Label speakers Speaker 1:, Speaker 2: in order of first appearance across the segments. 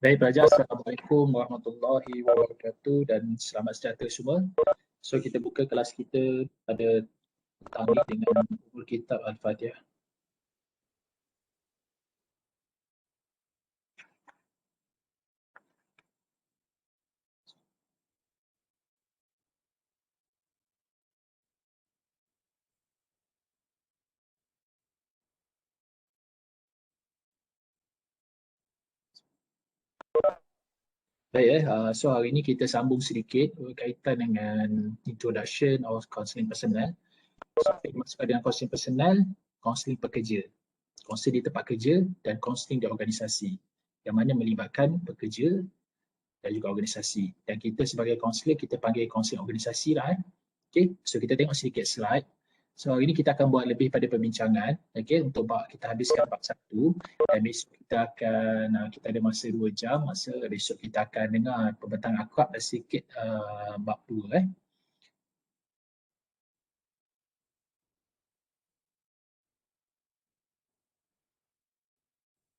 Speaker 1: Baik pelajar, Assalamualaikum warahmatullahi wabarakatuh dan selamat sejahtera semua. So kita buka kelas kita pada petang ni dengan buku kitab Al-Fatihah. Baik so hari ni kita sambung sedikit berkaitan dengan introduction of counselling personal. So kita masuk dengan counselling personal, counselling pekerja, counselling di tempat kerja dan counselling di organisasi yang mana melibatkan pekerja dan juga organisasi. Dan kita sebagai kaunselor kita panggil kaunselor organisasi lah. Okay, so kita tengok sedikit slide. So hari ini kita akan buat lebih pada perbincangan, okay, untuk kita habiskan bab 1 dan besok kita akan, kita ada masa 2 jam, masa besok kita akan dengar pembentang akrab dan sikit bab 2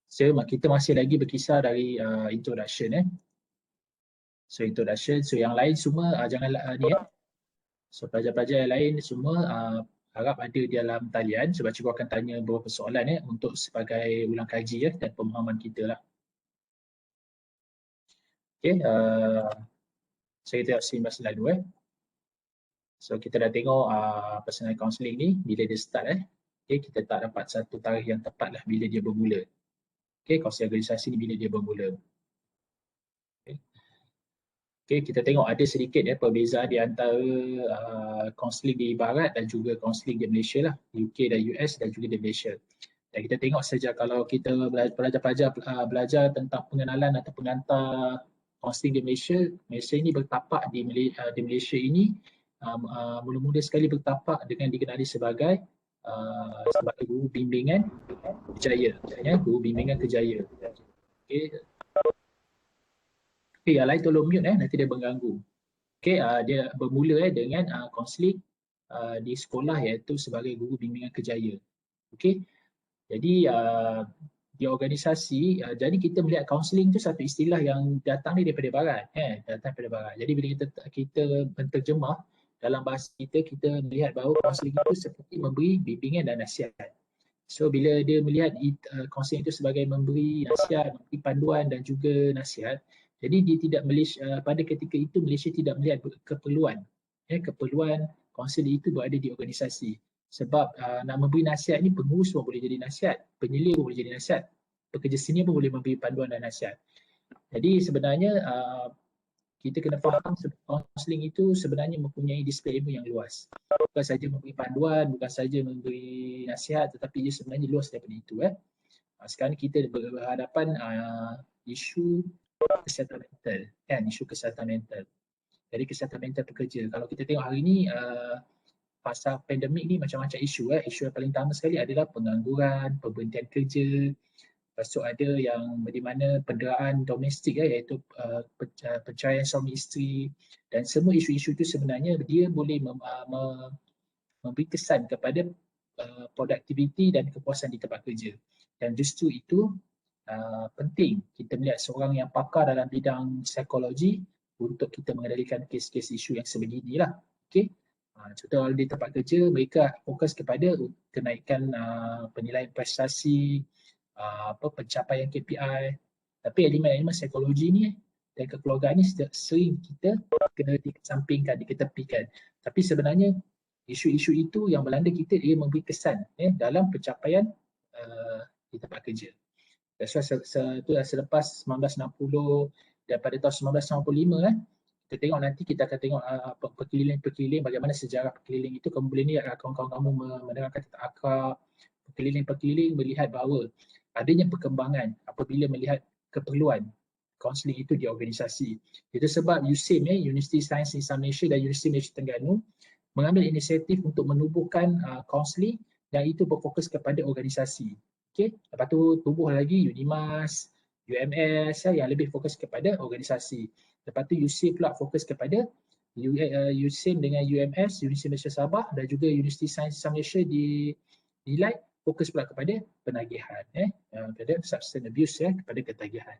Speaker 1: So kita masih lagi berkisar dari introduction So introduction, so yang lain semua jangan ni So pelajar-pelajar yang lain semua harap ada di dalam talian sebab cikgu akan tanya beberapa soalan untuk sebagai ulang kaji dan pemahaman kita lah. Okay, saya tengok screen slide dulu So kita dah tengok personal counselling ni bila dia start Okay, kita tak dapat satu tarikh yang tepat lah bila dia bermula. Okay, kaunseling organisasi ni bila dia bermula. Okay, kita tengok ada sedikit perbezaan di antara kaunseling di Barat dan juga kaunseling di Malaysia lah, UK dan US dan juga di Malaysia. Dan kita tengok sejak kalau kita pelajar-pelajar belajar tentang pengenalan atau pengantar kaunseling di Malaysia, Malaysia ini bertapak di Malaysia ini mula-mula sekali bertapak dengan dikenali sebagai guru bimbingan kejaya, guru bimbingan kejaya. Okay. Okay, yang lain tolong mute nanti dia mengganggu. Okay, dia bermula dengan kaunseling di sekolah iaitu sebagai guru bimbingan kejaya. Okay, jadi di organisasi, jadi kita melihat kaunseling tu satu istilah yang datang ni daripada barat, datang daripada barat. Jadi bila kita menterjemah dalam bahasa kita melihat bahawa kaunseling itu seperti memberi bimbingan dan nasihat. So bila dia melihat kaunseling itu sebagai memberi nasihat, memberi panduan dan juga nasihat, jadi dia tidak pada ketika itu Malaysia tidak melihat keperluan kaunseling itu berada di organisasi. Sebab nak memberi nasihat ni pengurus pun boleh jadi nasihat, penyelia pun boleh jadi nasihat, pekerja senior pun boleh memberi panduan dan nasihat. Jadi sebenarnya kita kena faham kaunseling itu sebenarnya mempunyai disiplin ilmu yang luas. Bukan saja memberi panduan, bukan saja memberi nasihat, tetapi ia sebenarnya luas daripada itu. Sekarang kita berhadapan isu kesihatan mental, isu kesihatan mental. Jadi kesihatan mental pekerja. Kalau kita tengok hari ini pasal pandemik ni macam-macam isu. Isu yang paling utama sekali adalah pengangguran, perberhentian kerja. Lepas tu ada yang di mana penderaan domestik iaitu perceraian suami isteri, dan semua isu-isu itu sebenarnya dia boleh memberi kesan kepada produktiviti dan kepuasan di tempat kerja. Dan justru itu penting kita melihat seorang yang pakar dalam bidang psikologi untuk kita mengendalikan kes-kes isu yang sebegini lah. Okay. Contoh di tempat kerja mereka fokus kepada kenaikan penilaian prestasi, pencapaian KPI. Tapi elemen-elemen psikologi ni dan kekeluargaan ni sering kita kena dikesampingkan, diketepikan. Tapi sebenarnya isu-isu itu yang melanda kita dia memberi kesan dalam pencapaian di tempat kerja. That's why selepas 1960 dan pada tahun 1995 kita tengok nanti kita akan tengok perkeliling-perkeliling bagaimana sejarah perkeliling itu. Kemudian ni kawan-kawan kamu mendengarkan tentang akrab, perkeliling-perkeliling melihat bahawa adanya perkembangan apabila melihat keperluan kaunseling itu di organisasi. Itu sebab USIM, University Science Islam Malaysia dan Universiti Malaysia Terengganu mengambil inisiatif untuk menubuhkan kaunseling yang itu berfokus kepada organisasi. Okay. Lepas tu tubuh lagi UNIMAS, UMS yang lebih fokus kepada organisasi. Lepas tu USIM pula fokus kepada USIM dengan UMS, Universiti Malaysia Sabah dan juga Universiti Sains Islam Malaysia di Nilai fokus pula kepada penagihan, kepada substance abuse, kepada ketagihan.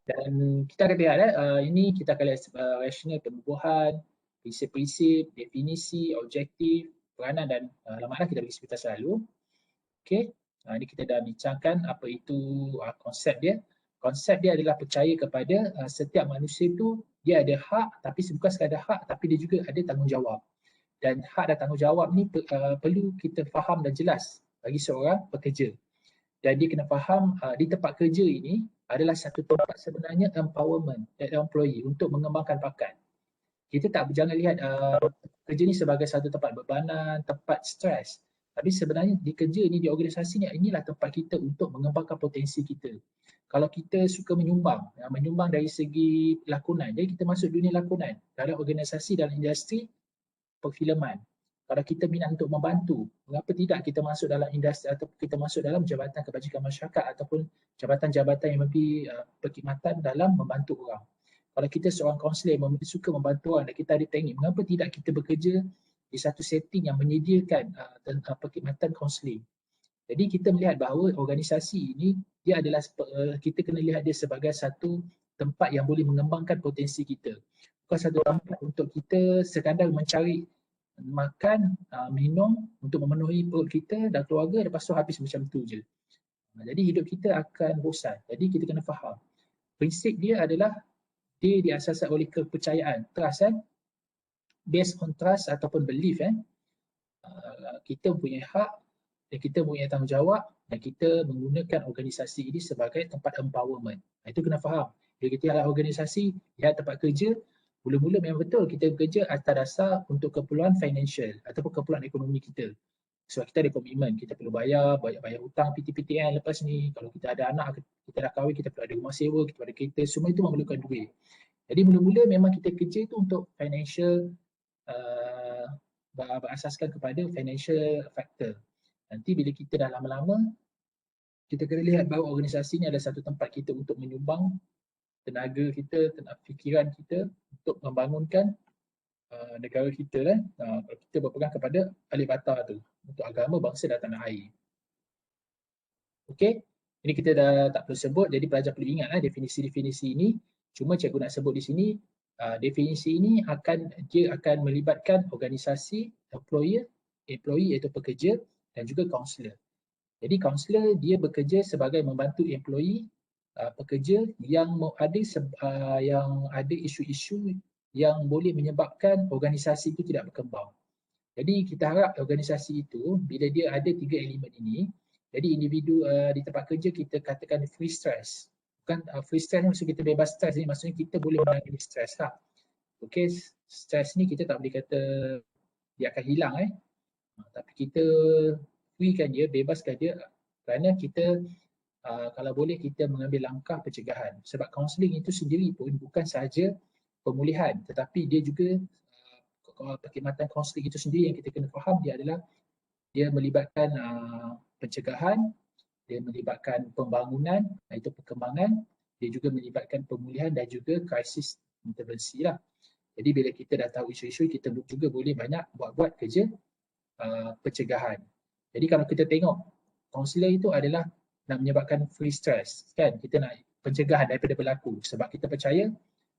Speaker 1: Dan kita akan lihat ini kita akan lihat rasional penubuhan, prinsip-prinsip, definisi, objektif, peranan dan lamaran kita bagi sebutan selalu. Okey. Ini kita dah bincangkan apa itu konsep dia. Konsep dia adalah percaya kepada setiap manusia itu dia ada hak, tapi bukan sekadar hak, tapi dia juga ada tanggungjawab. Dan hak dan tanggungjawab ni perlu kita faham dan jelas bagi seorang pekerja. Dan dia kena faham di tempat kerja ini adalah satu tempat sebenarnya empowerment dan employee untuk mengembangkan bakat. Kita jangan lihat kerja ni sebagai satu tempat bebanan, tempat stres. Tapi sebenarnya di kerja ni, di organisasi ni, inilah tempat kita untuk mengembangkan potensi kita. Kalau kita suka menyumbang, menyumbang dari segi lakonan, jadi kita masuk dunia lakonan dalam organisasi, dalam industri perfilman. Kalau kita minat untuk membantu, mengapa tidak kita masuk dalam industri atau kita masuk dalam jabatan kebajikan masyarakat ataupun jabatan-jabatan yang memberi perkhidmatan dalam membantu orang. Kalau kita seorang kaunselor suka membantu orang dan kita ada teknik, mengapa tidak kita bekerja di satu setting yang menyediakan perkhidmatan kaunseling. Jadi kita melihat bahawa organisasi ini dia adalah kita kena lihat dia sebagai satu tempat yang boleh mengembangkan potensi kita. Bukan satu tempat untuk kita sekadar mencari makan, minum untuk memenuhi perut kita dan keluarga, lepas tu habis macam tu je. Jadi hidup kita akan bosan. Jadi kita kena faham. Prinsip dia adalah dia diasaskan oleh kepercayaan, trust kan. Based on trust ataupun belief kita punya hak dan kita punya tanggungjawab dan kita menggunakan organisasi ini sebagai tempat empowerment. Itu kena faham. Bila kita lihat organisasi, lihat tempat kerja, mula-mula memang betul kita bekerja atas dasar untuk keperluan financial ataupun keperluan ekonomi kita. Sebab kita ada komitmen, kita perlu bayar hutang PTPTN lepas ni. Kalau kita ada anak, kita dah kahwin, kita perlu ada rumah sewa, kita perlu ada kereta, semua itu memerlukan duit. Jadi mula-mula memang kita kerja itu untuk financial, berasaskan kepada financial factor. Nanti bila kita dah lama-lama, kita kena lihat bahawa organisasi ini adalah satu tempat kita untuk menyumbang tenaga kita, fikiran kita untuk membangunkan negara kita kan. Kalau kita berpegang kepada alih bata tu untuk agama, bangsa dan tanah air. Okey, ini kita dah tak perlu sebut, jadi pelajar perlu ingat definisi-definisi ini. Cuma cikgu nak sebut di sini, definisi ini dia akan melibatkan organisasi, employee iaitu pekerja dan juga kaunselor. Jadi kaunselor dia bekerja sebagai membantu employee, pekerja yang ada isu-isu yang boleh menyebabkan organisasi itu tidak berkembang. Jadi kita harap organisasi itu bila dia ada 3 elemen ini, jadi individu di tempat kerja kita katakan free stress. Bukan free stress ni maksud kita bebas stres ni, maksudnya kita boleh menangani stres lah. Okey, stres ni kita tak boleh kata dia akan hilang tapi kita freekan dia, bebaskan dia kerana kita kalau boleh kita mengambil langkah pencegahan. Sebab kaunseling itu sendiri pun bukan sahaja pemulihan tetapi dia juga perkhidmatan kaunseling itu sendiri yang kita kena faham dia adalah dia melibatkan pencegahan, dia melibatkan pembangunan, itu perkembangan, dia juga melibatkan pemulihan dan juga krisis intervensi lah. Jadi bila kita dah tahu isu-isu, kita juga boleh banyak buat kerja pencegahan. Jadi kalau kita tengok kaunselor itu adalah nak menyebabkan free stress kan, kita nak pencegahan daripada berlaku sebab kita percaya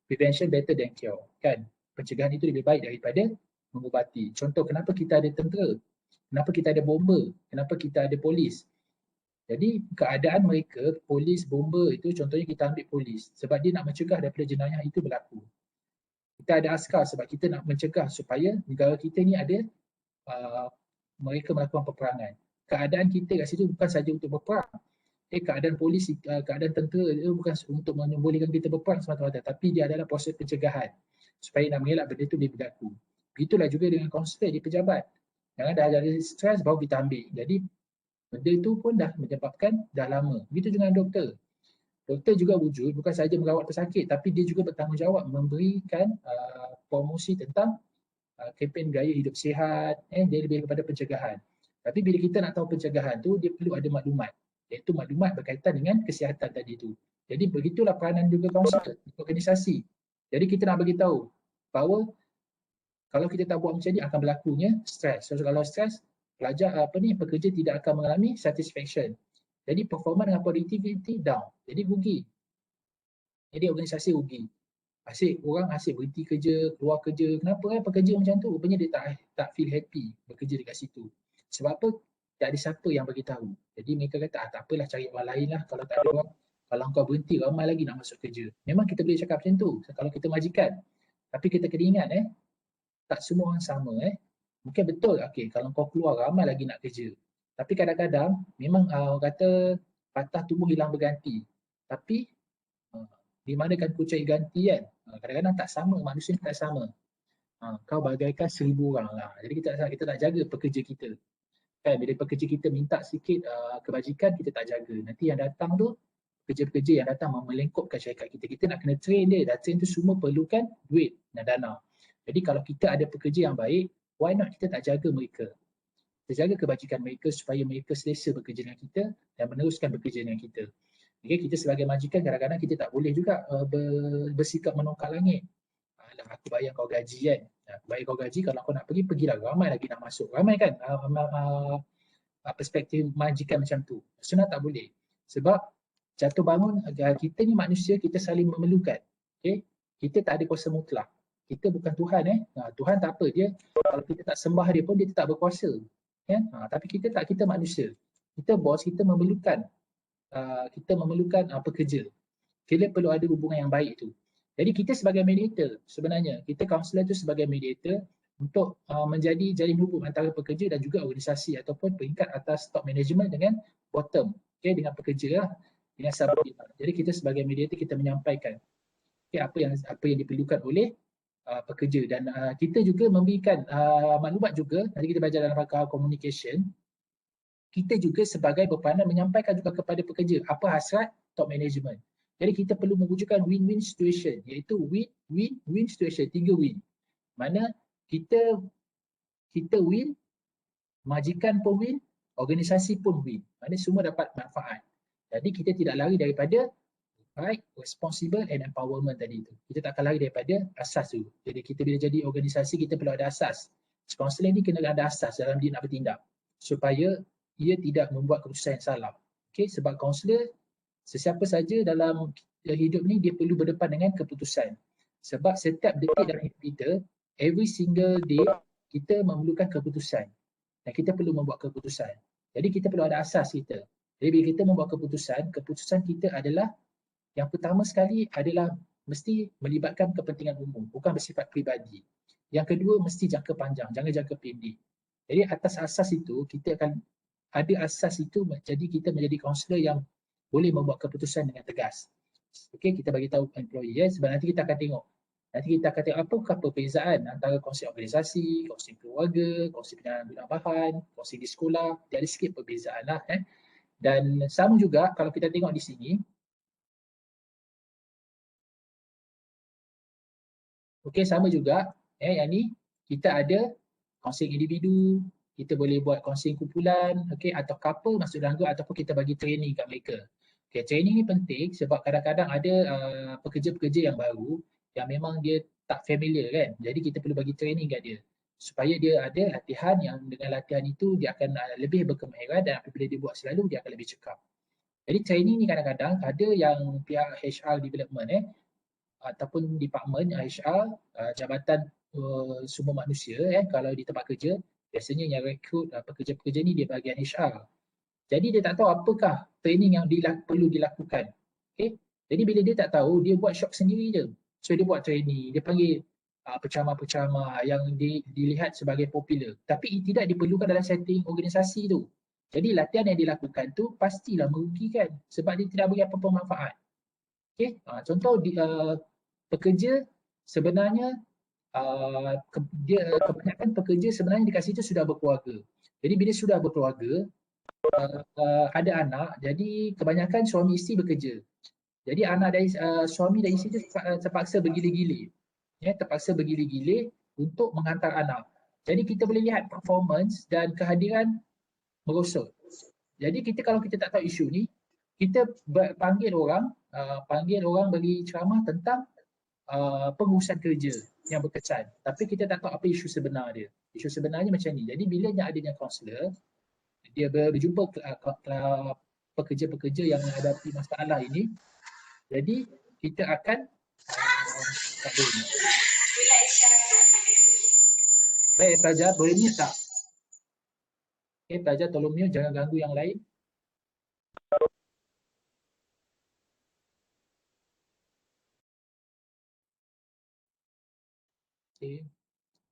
Speaker 1: prevention better than cure kan. Pencegahan itu lebih baik daripada mengubati. Contoh kenapa kita ada tentera, kenapa kita ada bomber, kenapa kita ada polis. Jadi keadaan mereka, polis, bomber itu contohnya kita ambil polis sebab dia nak mencegah daripada jenayah itu berlaku. Kita ada askar sebab kita nak mencegah supaya negara kita ni ada mereka melakukan peperangan. Keadaan kita kat situ bukan saja untuk berperang. Keadaan polis, keadaan tentera itu bukan untuk membolehkan kita berperang semata-mata, tapi dia adalah proses pencegahan supaya nak mengelak benda itu dia berlaku. Itulah juga dengan kaunselor di pejabat. Jangan dah ada stres baru kita ambil. Jadi benda itu pun dah menyebabkan dah lama. Begitu dengan doktor. Doktor juga wujud bukan sahaja merawat pesakit tapi dia juga bertanggungjawab memberikan promosi tentang kempen gaya hidup sihat, dia lebih kepada pencegahan. Tapi bila kita nak tahu pencegahan tu, dia perlu ada maklumat. Iaitu maklumat berkaitan dengan kesihatan tadi tu. Jadi begitulah peranan juga kaunselor di organisasi. Jadi kita nak bagi tahu bahawa kalau kita tak buat macam ni akan berlakunya stres. So kalau stres, pekerja tidak akan mengalami satisfaction. Jadi performa dengan productivity down. Jadi rugi. Jadi organisasi rugi. Orang asyik berhenti kerja, keluar kerja. Kenapa pekerja macam tu? Rupanya dia tak feel happy bekerja dekat situ. Sebab apa? Tak ada siapa yang bagi tahu. Jadi mereka kata, tak apalah, cari orang lain lah. Kalau tak ada orang, kalau kau berhenti, ramai lagi nak masuk kerja. Memang kita boleh cakap macam tu kalau kita majikan. Tapi kita kena ingat tak semua orang sama Mungkin betul, kalau kau keluar ramai lagi nak kerja. Tapi kadang-kadang memang orang kata patah tumbuh hilang berganti. Tapi di mana kan ku cari ganti kan? Kadang-kadang tak sama, manusia ni tak sama. Kau bagaikan 1,000 orang lah. Jadi kita tak jaga pekerja kita. Kan bila pekerja kita minta sikit kebajikan, kita tak jaga. Nanti yang datang tu, pekerja-pekerja yang datang melengkupkan syarikat kita. Kita nak kena train dia. Dan train tu semua perlukan duit dan dana. Jadi kalau kita ada pekerja yang baik, why not kita tak jaga mereka? Kita jaga kebajikan mereka supaya mereka selesa bekerja dengan kita dan meneruskan bekerja dengan kita. Kita sebagai majikan kadang-kadang kita tak boleh juga bersikap menongkak langit. Aku bayar kau gaji kan. Aku bayar kau gaji, kalau kau nak pergi, pergilah. Ramai lagi nak masuk. Ramai kan perspektif majikan macam tu. Sebenarnya tak boleh. Sebab jatuh bangun, kita ni manusia, kita saling memerlukan. Kita tak ada kuasa mutlak. Kita bukan Tuhan Tuhan tak apa, dia kalau kita tak sembah dia pun dia tak berkuasa. Tapi kita tak, kita manusia. Kita bos, kita memerlukan pekerja. Kita perlu ada hubungan yang baik tu. Jadi kita sebagai mediator sebenarnya, kita kaunselor tu sebagai mediator untuk menjadi jalin hubung antara pekerja dan juga organisasi ataupun peringkat atas top management dengan bottom, dengan pekerja lah, dengan subordinate. Jadi kita sebagai mediator kita menyampaikan apa yang diperlukan oleh pekerja dan kita juga memberikan maklumat juga. Nanti kita belajar dalam rangka communication, kita juga sebagai berpandang menyampaikan juga kepada pekerja apa hasrat top management. Jadi kita perlu mewujudkan win-win situation, iaitu win-win situation, 3 win. Mana kita win, majikan pun win, organisasi pun win. Mana semua dapat manfaat. Jadi kita tidak lari daripada right, responsible and empowerment tadi tu. Kita tak akan lari daripada asas tu. Jadi kita bila jadi organisasi, kita perlu ada asas. Kaunselor ni kena ada asas dalam dia nak bertindak supaya ia tidak membuat keputusan yang salah. Sebab kaunselor, sesiapa saja dalam hidup ni dia perlu berdepan dengan keputusan. Sebab setiap detik dalam hidup kita, every single day, kita memerlukan keputusan. Dan kita perlu membuat keputusan. Jadi kita perlu ada asas kita. Jadi bila kita membuat keputusan kita adalah yang pertama sekali adalah mesti melibatkan kepentingan umum, bukan bersifat peribadi. Yang kedua mesti jangka panjang, jangan jangka pendek. Jadi atas asas itu, kita akan ada asas itu, jadi kita menjadi kaunselor yang boleh membuat keputusan dengan tegas. Kita bagi tahu employee sebab nanti kita akan tengok. Nanti kita akan tengok apakah perbezaan antara konsep organisasi, konsep keluarga, konsep pendanaan guna bahan, konsep di sekolah. Dia ada sikit perbezaan lah. Dan sama juga kalau kita tengok di sini, sama juga yang ni kita ada counselling individu, kita boleh buat counselling kumpulan, atau couple masuk dalam group ataupun kita bagi training kat mereka. Training ni penting sebab kadang-kadang ada pekerja-pekerja yang baru yang memang dia tak familiar kan. Jadi kita perlu bagi training kat dia supaya dia ada latihan yang dengan latihan itu dia akan lebih berkemahiran dan apabila dia buat selalu dia akan lebih cekap. Jadi training ni kadang-kadang ada yang pihak HR development ataupun department HR, jabatan sumber manusia kalau di tempat kerja, biasanya yang rekrut pekerja-pekerja ni dia bahagian HR. Jadi dia tak tahu apakah training yang perlu dilakukan. Jadi bila dia tak tahu, dia buat shop sendiri je. So dia buat training, dia panggil penceramah-penceramah yang dilihat sebagai popular. Tapi tidak diperlukan dalam setting organisasi tu. Jadi latihan yang dilakukan tu pastilah merugikan sebab dia tidak beri apa-apa manfaat. Contoh pekerja sebenarnya kebanyakan pekerja sebenarnya di situ sudah berkeluarga. Jadi bila sudah berkeluarga, ada anak, jadi kebanyakan suami isteri bekerja. Jadi anak dari suami dan isteri itu terpaksa bergila-gila. Terpaksa bergila-gila untuk menghantar anak. Jadi kita boleh lihat performance dan kehadiran merosot. Jadi kalau kita tak tahu isu ni, kita panggil orang bagi ceramah tentang pengurusan kerja yang berkesan. Tapi kita tak tahu apa isu sebenar dia. Isu sebenarnya macam ni. Jadi bila adanya kaunselor, dia berjumpa pekerja-pekerja yang menghadapi masalah ini, jadi kita akan tak boleh. Baik pelajar, boleh mute tak? Okay, pelajar tolong mute, jangan ganggu yang lain. Okay.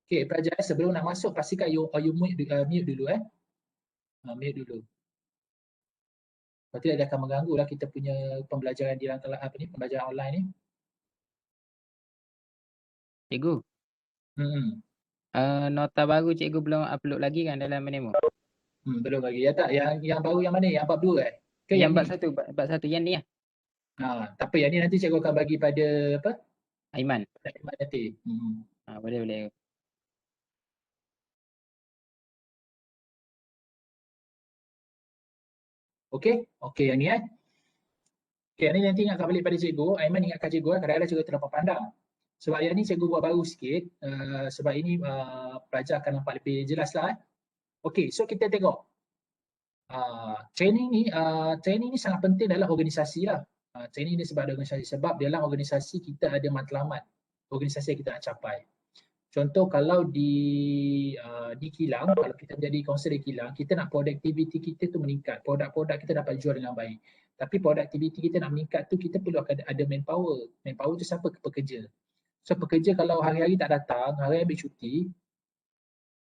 Speaker 1: Okay, pelajar sebelum nak masuk pastikan you mute dulu mute dulu. Lepas tu dia akan mengganggu lah kita punya pembelajaran di dalam pembelajaran online ni.
Speaker 2: Cikgu, nota baru cikgu belum upload lagi kan dalam Menemo?
Speaker 1: Belum lagi. Ya tak? Yang baru yang mana? Yang bab 2 ke
Speaker 2: yang
Speaker 1: yang
Speaker 2: bab satu yang ni lah.
Speaker 1: Tak apa, yang ni nanti cikgu akan bagi pada apa?
Speaker 2: Aiman.
Speaker 1: Aiman nanti.
Speaker 2: Boleh.
Speaker 1: Okey yang ni Okey, yang ni nanti ingatkan balik pada cikgu. Aiman ingatkan cikgu kadang-kadang cikgu terlampau pandang. Sebab yang ni cikgu buat baru sikit. Sebab ini pelajar akan nampak lebih jelas lah. Okey, so kita tengok. Training ni sangat penting dalam organisasi lah. Training ni sebab ada organisasi. Sebab dalam organisasi kita ada matlamat organisasi yang kita nak capai. Contoh kalau di kilang, kalau kita menjadi kaunselor di kilang, kita nak produktiviti kita tu meningkat. Produk-produk kita dapat jual dengan baik. Tapi produktiviti kita nak meningkat tu kita perlu ada manpower. Manpower tu siapa? Pekerja. So pekerja kalau hari-hari tak datang, hari-hari ambil cuti,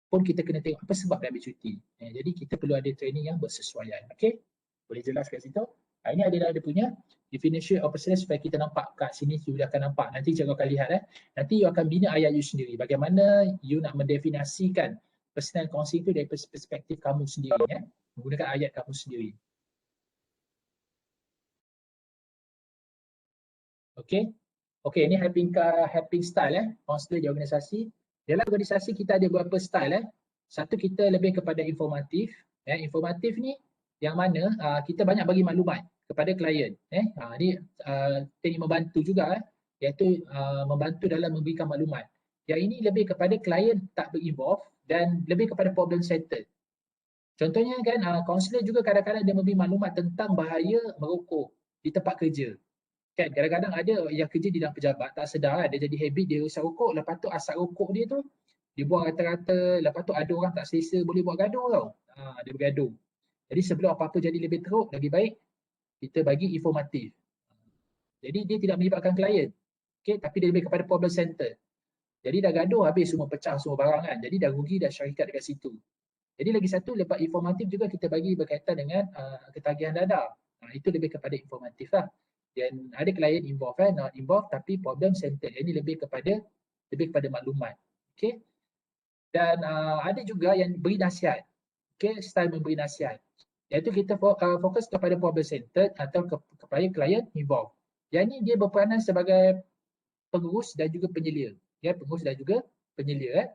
Speaker 1: pun kita kena tengok apa sebab dia ambil cuti. Jadi kita perlu ada training yang bersesuaian. Okey? Boleh jelas kat situ? Ini adalah dia punya definition of personal supaya kita nampak kat sini you akan nampak. Nanti cikgu akan lihat Nanti you akan bina ayat you sendiri. Bagaimana you nak mendefinisikan personal counseling itu dari perspektif kamu sendiri menggunakan ayat kamu sendiri. Okey, ini helping style counselor di organisasi. Dalam organisasi kita ada beberapa style Satu, kita lebih kepada informatif. Informatif ni yang mana kita banyak bagi maklumat kepada klien. Ini teknik membantu juga iaitu membantu dalam memberikan maklumat. Yang ini lebih kepada klien tak berinvolve dan lebih kepada problem settle. Contohnya kan kaunselor juga kadang-kadang dia memberi maklumat tentang bahaya merokok di tempat kerja. Kan kadang-kadang ada yang kerja di dalam pejabat tak sedar dia jadi habit dia usap rokok, lepas tu asap rokok dia tu dia buang rata-rata, lepas tu ada orang tak selesa boleh buat gaduh tau. Dia bergaduh. Jadi sebelum apa-apa jadi lebih teruk, lagi baik kita bagi informatif. Jadi dia tidak melibatkan klien. Tapi dia lebih kepada problem center. Jadi dah gaduh habis semua pecah semua barang kan. Jadi dah rugi dah syarikat dekat situ. Jadi lagi satu lepas informatif juga kita bagi berkaitan dengan ketagihan dada. Itu lebih kepada informatif lah. Dan ada klien involve not involve tapi problem center. Ini lebih kepada maklumat. Okey. Dan ada juga yang beri nasihat. Style memberi nasihat. Iaitu kita fokus kepada problem center atau kepada klien involve. Yang ni dia berperanan sebagai pengurus dan juga penyelia. Pengurus dan juga penyelia.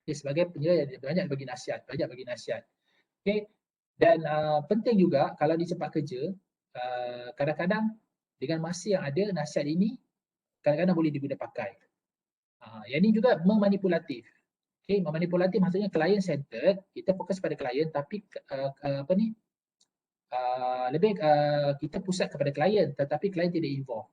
Speaker 1: Sebagai penyelia yang banyak bagi nasihat. Okey. Dan penting juga kalau di tempat kerja, kadang-kadang dengan masa yang ada nasihat ini kadang-kadang boleh diguna pakai. Yang ini juga memanipulatif. Memanipulatif maksudnya client centered, kita fokus pada klien tapi lebih kita pusat kepada klien tetapi klien tidak involve.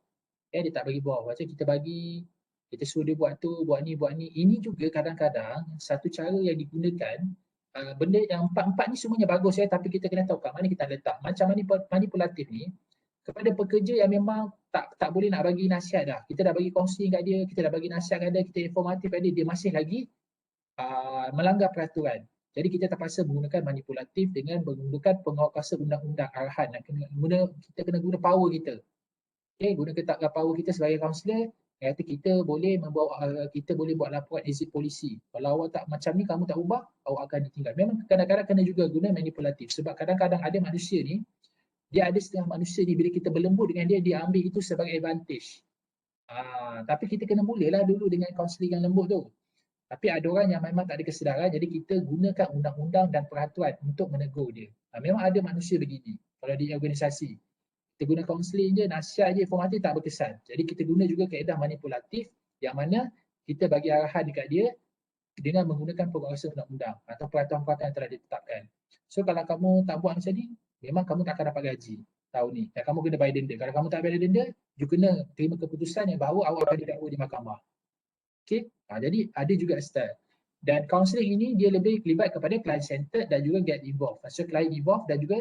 Speaker 1: Dia tak bagi bawah. Macam kita suruh dia buat tu, buat ni. Ini juga kadang-kadang satu cara yang digunakan. Benda yang empat-empat ni semuanya bagus tapi kita kena tahu kat mana kita letak. Macam manipulatif ni kepada pekerja yang memang tak boleh nak bagi nasihat dah. Kita dah bagi counselling kat dia, kita dah bagi nasihat kat dia, kita informatif kat dia, dia masih lagi melanggar peraturan. Jadi kita terpaksa menggunakan manipulatif dengan menggunakan penguatkuasa undang-undang arahan. Kita kena guna power kita. Gunakan power kita sebagai kaunselor, kata kita boleh buat laporan exit polisi. Kalau awak tak macam ni, kamu tak ubah, awak akan ditinggal. Memang kadang-kadang kena juga guna manipulatif. Sebab kadang-kadang ada manusia ni, dia ada setengah manusia ni bila kita berlembut dengan dia, dia ambil itu sebagai advantage. Tapi kita kena mulalah dulu dengan kaunseling yang lembut tu. Tapi ada orang yang memang tak ada kesedaran, jadi kita gunakan undang-undang dan peraturan untuk menegur dia. Memang ada manusia begini kalau di organisasi. Kita guna kaunseling je, nasihat je, informatif tak berkesan. Jadi kita guna juga kaedah manipulatif yang mana kita bagi arahan dekat dia dengan menggunakan penguasa undang-undang atau peraturan-peraturan yang telah ditetapkan. So kalau kamu tak buat macam ni, memang kamu tak akan dapat gaji. tahun ni dan kamu kena bayar denda. Kalau kamu tak bayar denda, you kena terima keputusan yang bahawa awak akan didakwa di mahkamah. Okey, jadi ada juga style. Dan counselling ini dia lebih terlibat kepada client centered dan juga get involved. Maksudnya client involved dan juga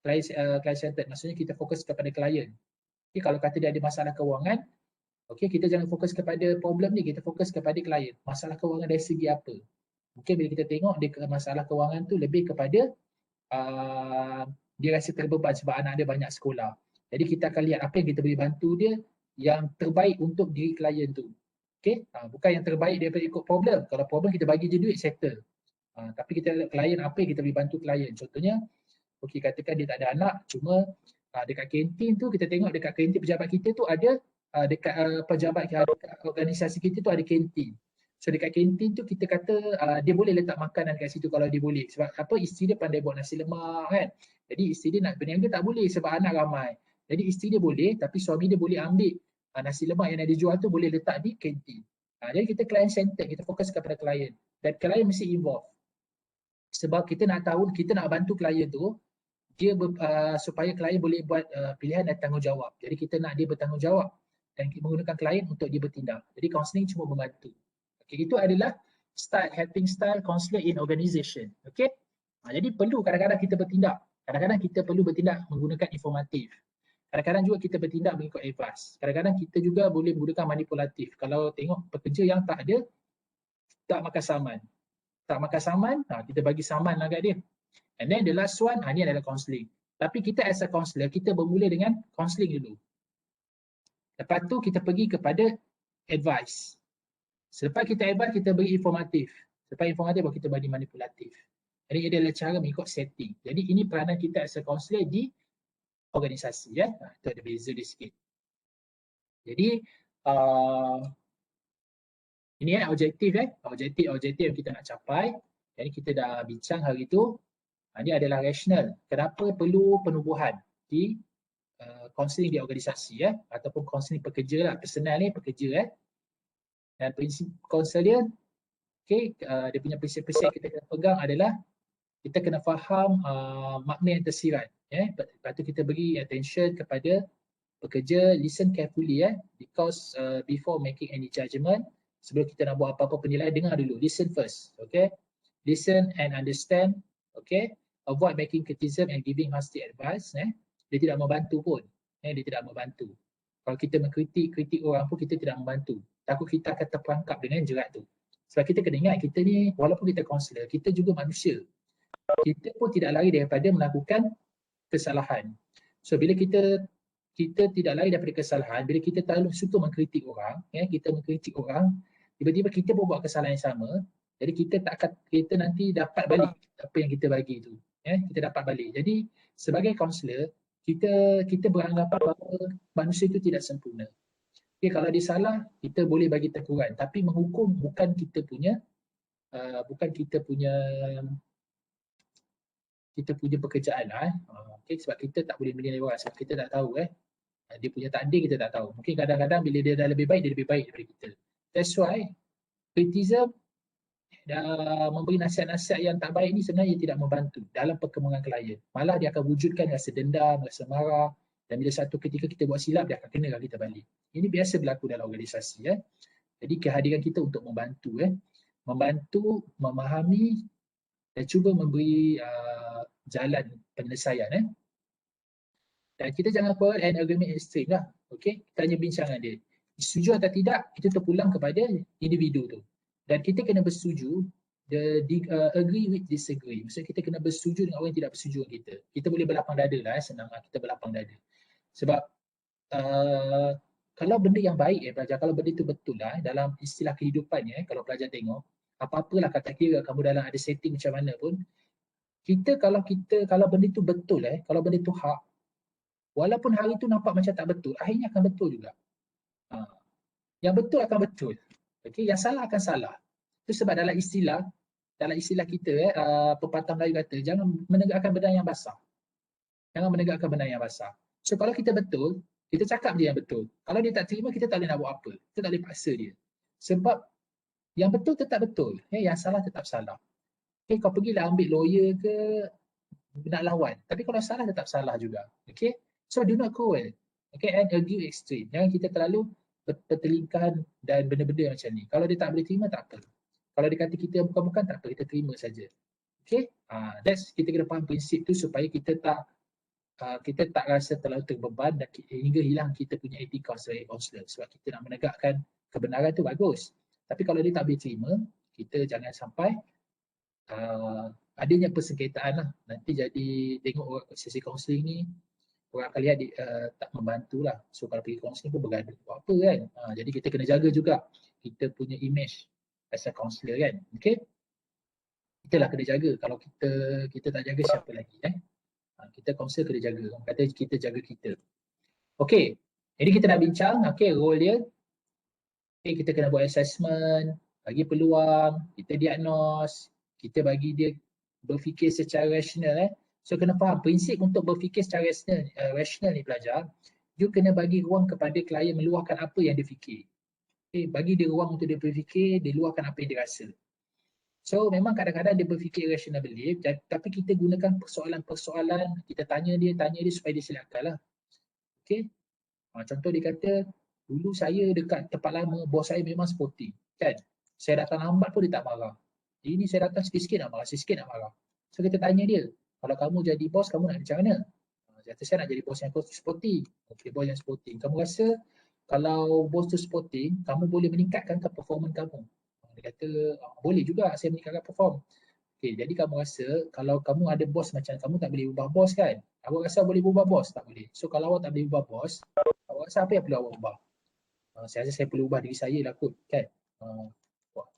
Speaker 1: client centered. Maksudnya kita fokus kepada klien. Okay, kalau kata dia ada masalah kewangan, okay, kita jangan fokus kepada problem ni, kita fokus kepada klien. Masalah kewangan dari segi apa? Mungkin bila kita tengok dia masalah kewangan tu lebih kepada dia rasa terbeban sebab anak dia banyak sekolah. Jadi kita akan lihat apa yang kita boleh bantu dia yang terbaik untuk diri klien tu. Okay? Bukan yang terbaik daripada ikut problem. Kalau problem kita bagi je duit, settle. Tapi kita lihat klien apa yang kita boleh bantu klien. Contohnya, okay, katakan dia tak ada anak, cuma dekat kantin tu kita tengok dekat kantin pejabat kita tu ada dekat pejabat dekat organisasi kita tu ada kantin. So dekat kantin tu kita kata dia boleh letak makanan kat situ kalau dia boleh. Sebab apa, isteri dia pandai buat nasi lemak kan. Jadi isteri dia nak berniaga tak boleh sebab anak ramai. Jadi isteri dia boleh tapi suami dia boleh ambil nasi lemak yang ada jual tu boleh letak di kantin. Jadi kita client center, kita fokus kepada klien dan klien mesti involve. Sebab kita nak tahu, kita nak bantu klien tu dia supaya klien boleh buat pilihan dan tanggungjawab. Jadi kita nak dia bertanggungjawab dan menggunakan klien untuk dia bertindak. Jadi counselling cuma membantu. Okay, itu adalah helping style counselor in organisation. Okay? Jadi perlu kadang-kadang kita bertindak. Kadang-kadang kita perlu bertindak menggunakan informatif. Kadang-kadang juga kita bertindak mengikut advice. Kadang-kadang kita juga boleh menggunakan manipulatif. Kalau tengok pekerja yang tak ada, tak makan saman. Tak makan saman, kita bagi saman lah kat dia. And then the last one, ni adalah counselling. Tapi kita as a counselor, kita bermula dengan counselling dulu. Lepas tu kita pergi kepada advice. Selepas kita advice, kita beri informatif. Selepas informatif, baru kita bagi manipulatif. Jadi ini adalah cara mengikut setting. Jadi ini peranan kita as a counselor di organisasi. Ya. Itu ada beza dia sikit. Jadi ini objektif. Objektif yang kita nak capai. Jadi kita dah bincang hari itu. Ini adalah rasional. Kenapa perlu penubuhan di counselling di organisasi ataupun counselling pekerja lah. Personal ni pekerja. Dan prinsip counselor, okay, dia punya prinsip-prinsip kita kena pegang adalah kita kena faham makna yang tersirat. Lepas tu kita beri attention kepada pekerja, listen carefully because before making any judgement, sebelum kita nak buat apa-apa penilaian, dengar dulu, listen first. Okay, listen and understand. Okay, avoid making criticism and giving hasty advice. Dia tidak membantu pun. Dia tidak membantu. Kalau kita mengkritik orang pun kita tidak membantu. Takut kita akan terperangkap dengan jerat tu. Sebab kita kena ingat, kita ni walaupun kita kaunselor, kita juga manusia. Kita pun tidak lari daripada melakukan kesalahan. So bila kita tidak lari daripada kesalahan, bila kita terlalu suka mengkritik orang, kita mengkritik orang, tiba-tiba kita pun buat kesalahan yang sama, jadi kita nanti dapat balik apa yang kita bagi tu. Kita dapat balik. Jadi sebagai kaunselor, kita beranggapan bahawa manusia itu tidak sempurna. Okay, kalau dia salah, kita boleh bagi teguran. Tapi menghukum bukan kita punya pekerjaan lah. Okay, sebab kita tak boleh menilai orang sebab kita tak tahu dia punya takdir kita tak tahu. Mungkin kadang-kadang bila dia dah lebih baik, dia lebih baik daripada kita. That's why criticism dan memberi nasihat-nasihat yang tak baik ni sebenarnya tidak membantu dalam perkembangan klien. Malah dia akan wujudkan rasa dendam, rasa marah, dan bila satu ketika kita buat silap, dia akan kenakan kita balik. Ini biasa berlaku dalam organisasi. Jadi kehadiran kita untuk membantu, membantu, memahami dan cuba memberi jalan penyelesaian. Dan kita jangan buat an agreement extreme lah. Okay? Kita hanya bincang dengan dia. Setuju atau tidak, itu terpulang kepada individu tu. Dan kita kena bersetuju, agree with disagree. Maksudnya kita kena bersetuju dengan orang yang tidak bersetuju dengan kita. Kita boleh berlapang dada lah, senang lah kita berlapang dada. Sebab kalau benda yang baik pelajar, kalau benda itu betul lah dalam istilah kehidupannya, kalau pelajar tengok, apa-apalah kata kira kamu dalam ada setting macam mana pun, kalau benda itu betul kalau benda itu hak, walaupun hari itu nampak macam tak betul, akhirnya akan betul juga. Yang betul akan betul. Okay, yang salah akan salah. Itu sebab dalam istilah kita, pepatah Melayu kata, jangan menegakkan benang yang basah. Jangan menegakkan benang yang basah. So kalau kita betul, kita cakap dia yang betul. Kalau dia tak terima, kita tak boleh nak buat apa. Kita tak boleh paksa dia. Sebab yang betul tetap betul. Yang salah tetap salah. Okay, kau pergilah ambil lawyer ke nak lawan. Tapi kalau salah tetap salah juga. Okay? So do not quarrel. Okay, and argue extreme. Jangan kita terlalu pertelingkahan dan benda-benda macam ni. Kalau dia tak boleh terima, tak apa. Kalau dia kata kita bukan-bukan, tak apa, kita terima saja. Okay, that's kita kena faham prinsip tu supaya kita tak rasa terlalu terbeban dan hingga hilang kita punya etika sebagai kaunselor. Sebab kita nak menegakkan kebenaran tu bagus. Tapi kalau dia tak boleh terima, kita jangan sampai adanya persengketaan lah. Nanti jadi tengok sesi kaunseling ni, orang akan lihat tak membantu lah. So kalau pergi kaunseling pun bergaduh, buat apa kan. Jadi kita kena jaga juga kita punya image as a counselor kan. Okay, kita lah kena jaga. Kalau kita tak jaga, siapa lagi kita kaunselor kena jaga. Orang kata kita jaga kita. Okay, jadi kita nak bincang role dia. Okay, kita kena buat assessment, bagi peluang, kita diagnose, kita bagi dia berfikir secara rasional. So kena faham prinsip untuk berfikir secara rasional ni pelajar, you kena bagi ruang kepada klien meluahkan apa yang dia fikir. Okay, bagi dia ruang untuk dia berfikir, dia luahkan apa yang dia rasa. So memang kadang-kadang dia berfikir rational belief, tapi kita gunakan persoalan-persoalan, kita tanya dia supaya dia silap akal lah. Okay, contoh dia kata, dulu saya dekat tempat lama, bos saya memang sporting kan. Saya datang lambat pun dia tak marah. Ini saya datang sikit-sikit nak marah, sikit-sikit nak marah. So kita tanya dia, kalau kamu jadi bos, kamu nak macam mana? Dia kata, saya nak jadi bos yang sporting. Okay, bos yang sporting. Kamu rasa kalau bos tu sporting, kamu boleh meningkatkan performance kamu? Dia kata, boleh juga saya meningkatkan perform. Okay, jadi kamu rasa kalau kamu ada bos macam kamu tak boleh ubah bos kan? Awak rasa boleh ubah bos? Tak boleh. So kalau awak tak boleh ubah bos, awak rasa apa yang perlu awak ubah? Saya rasa saya perlu ubah diri saya lah kot kan.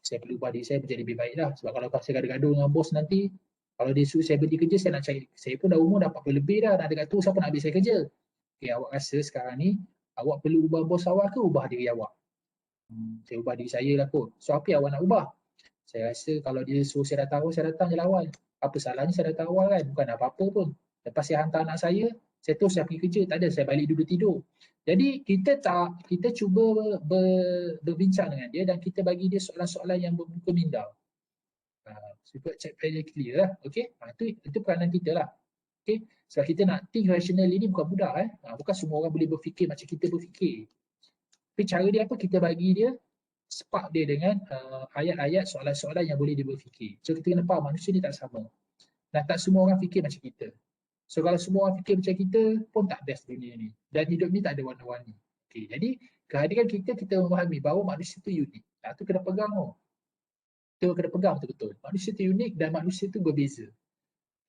Speaker 1: Saya perlu ubah diri saya menjadi lebih baik lah. Sebab kalau saya gaduh-gaduh dengan bos nanti, kalau dia suruh saya berhenti kerja, saya nak cari. Saya pun dah umur dah 40 lebih dah. Nak dekat tu, siapa nak habis saya kerja? Okay, awak rasa sekarang ni, awak perlu ubah bos awak ke ubah diri awak? Saya ubah diri saya lah kot. So apa yang awak nak ubah? Saya rasa kalau dia suruh saya datang awal, saya datang je lah awal. Apa salahnya saya datang awal kan? Bukan apa-apa pun. Lepas saya hantar anak saya terus saya pergi kerja. Tak ada, saya balik duduk tidur. Jadi kita cuba berbincang dengan dia dan kita bagi dia soalan-soalan yang bermuka minda. Supaya check very clear lah. Okay? Itu peranan kita lah. Okay? Sebab kita nak think rational ini bukan budak. Bukan semua orang boleh berfikir macam kita berfikir. Tapi cara dia apa? Kita bagi dia spark dia dengan ayat-ayat soalan-soalan yang boleh dia berfikir. So kita kena faham manusia ni tak sama. Dan tak semua orang fikir macam kita. So kalau semua orang fikir macam kita pun tak best dunia ni. Dan hidup ni tak ada warna-warni. Okay, jadi kehadiran kita memahami bahawa manusia tu unik. Itu kena pegang tu. Itu kena pegang betul-betul. Manusia tu unik dan manusia tu berbeza.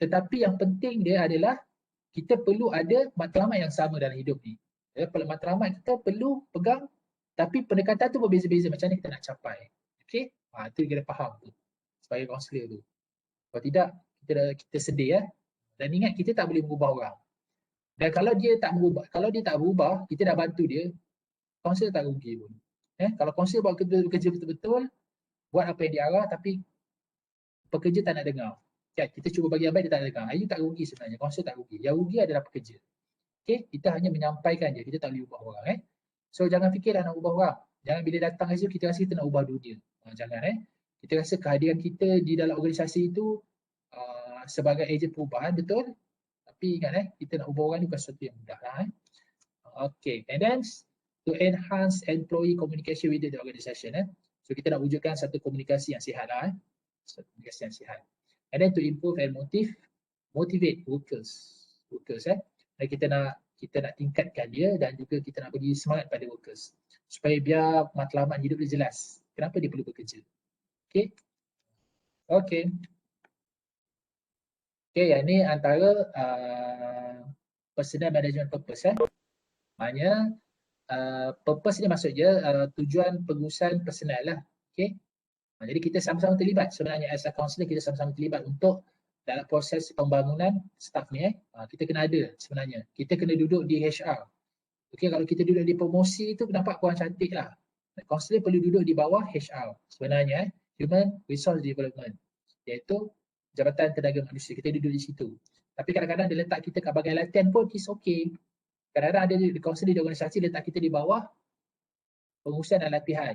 Speaker 1: Tetapi yang penting dia adalah kita perlu ada matlamat yang sama dalam hidup ni. Matlamat kita perlu pegang tapi pendekatan tu berbeza-beza macam mana kita nak capai. Okay? Itu kita faham tu sebagai kaunselor tu. Kalau tidak, kita sedih. Dan ingat, kita tak boleh mengubah orang. Dan kalau dia tak berubah, kita dah bantu dia, kaunselor tak rugi pun. Kalau kaunselor buat kerja betul-betul, buat apa yang dia arah tapi pekerja tak nak dengar. Kita cuba bagi yang baik, dia tak nak dengar. You tak rugi sebenarnya, kaunselor tak rugi. Yang rugi adalah pekerja. Okay? Kita hanya menyampaikan je, kita tak boleh ubah orang. So jangan fikirlah nak ubah orang. Jangan bila datang ke situ kita rasa kita nak ubah dunia. Jangan. Kita rasa kehadiran kita di dalam organisasi itu sebagai ejen perubahan, betul. Tapi ingat kita nak ubah orang ni bukan sesuatu yang mudah lah. Okay, and then to enhance employee communication within the organisation. So kita nak wujudkan satu komunikasi yang sihat lah. Satu komunikasi yang sihat. And then to improve and motivate workers. Dan kita nak tingkatkan dia dan juga kita nak bagi semangat pada workers supaya biar matlamat hidup dia jelas. Kenapa dia perlu bekerja? Okay. Okay, yang ni antara personal management purpose. Maknanya purpose ni maksudnya tujuan pengurusan personal lah. Okay. Jadi kita sama-sama terlibat sebenarnya as a counselor, kita sama-sama terlibat untuk dalam proses pembangunan staff ni. Kita kena ada sebenarnya. Kita kena duduk di HR. Okay, kalau kita duduk di promosi tu nampak kurang cantik lah. Counselor perlu duduk di bawah HR sebenarnya, Human Resource Development, iaitu Jabatan Tenaga Manusia. Kita duduk di situ. Tapi kadang-kadang dia letak kita kat bahagian latihan pun is okay. Kadang-kadang ada counselor di organisasi letak kita di bawah pengurusan dan latihan.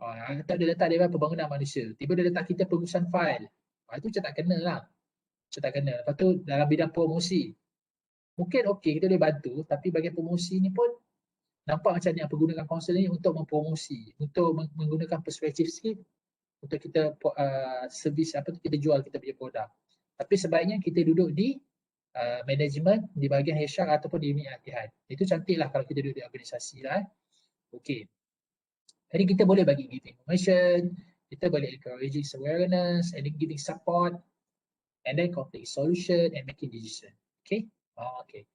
Speaker 1: Atau dia letak di bawah pembangunan manusia. Tiba dia letak kita pengurusan file. Itu macam tak kena lah. Macam tak kena. Lepas tu dalam bidang promosi. mungkin okey kita boleh bantu, tapi bahagian promosi ni pun nampak macam nak pergunakan kaunselor ni untuk mempromosi, untuk menggunakan persuasive skill untuk kita servis apa tu, kita jual kita punya produk. Tapi sebaiknya kita duduk di management, di bahagian HR ataupun di unit latihan. Itu cantiklah kalau kita duduk di organisasi lah. Okey. Jadi kita boleh bagi give information, kita boleh encouraging awareness, and then giving support, and then conflict solution and making decision. Okay? Okay.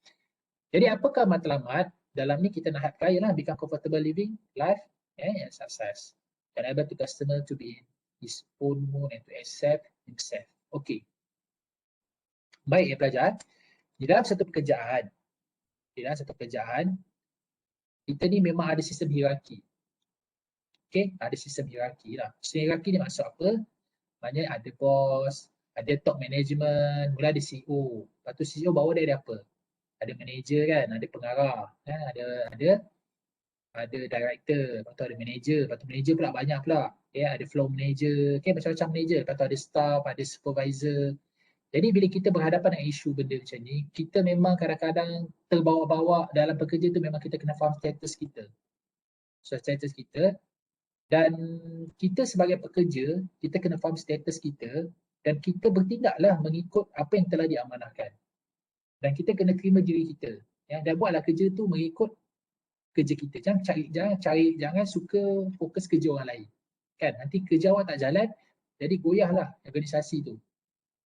Speaker 1: Jadi apakah matlamat? Dalam ni kita nak help client lah become comfortable living life and success. And able to customer to be in his own mood and to accept himself. Okay. Baik ya pelajar. Di dalam satu pekerjaan, kita ni memang ada sistem hierarki. Okay, ada sistem hierarki lah. Sistem hierarki ni maksud apa? Maknanya ada bos, ada top management, mula ada CEO. Lepas tu CEO bawah dia ada apa? Ada manager kan, ada pengarah, kan? Ada director, lepas tu ada manager, lepas tu manager pula banyak pula. Okay, ada floor manager, okay, macam-macam manager. Lepas tu ada staff, ada supervisor. Jadi bila kita berhadapan dengan isu benda macam ni, kita memang kadang-kadang terbawa-bawa dalam pekerja tu, memang kita kena faham status kita. So status kita, dan kita sebagai pekerja, kita kena faham status kita dan kita bertindaklah mengikut apa yang telah diamanahkan. Dan kita kena terima diri kita. Ya, dan buatlah kerja tu mengikut kerja kita. Jangan suka fokus kerja orang lain. Kan? Nanti kerja awak tak jalan, jadi goyahlah organisasi tu.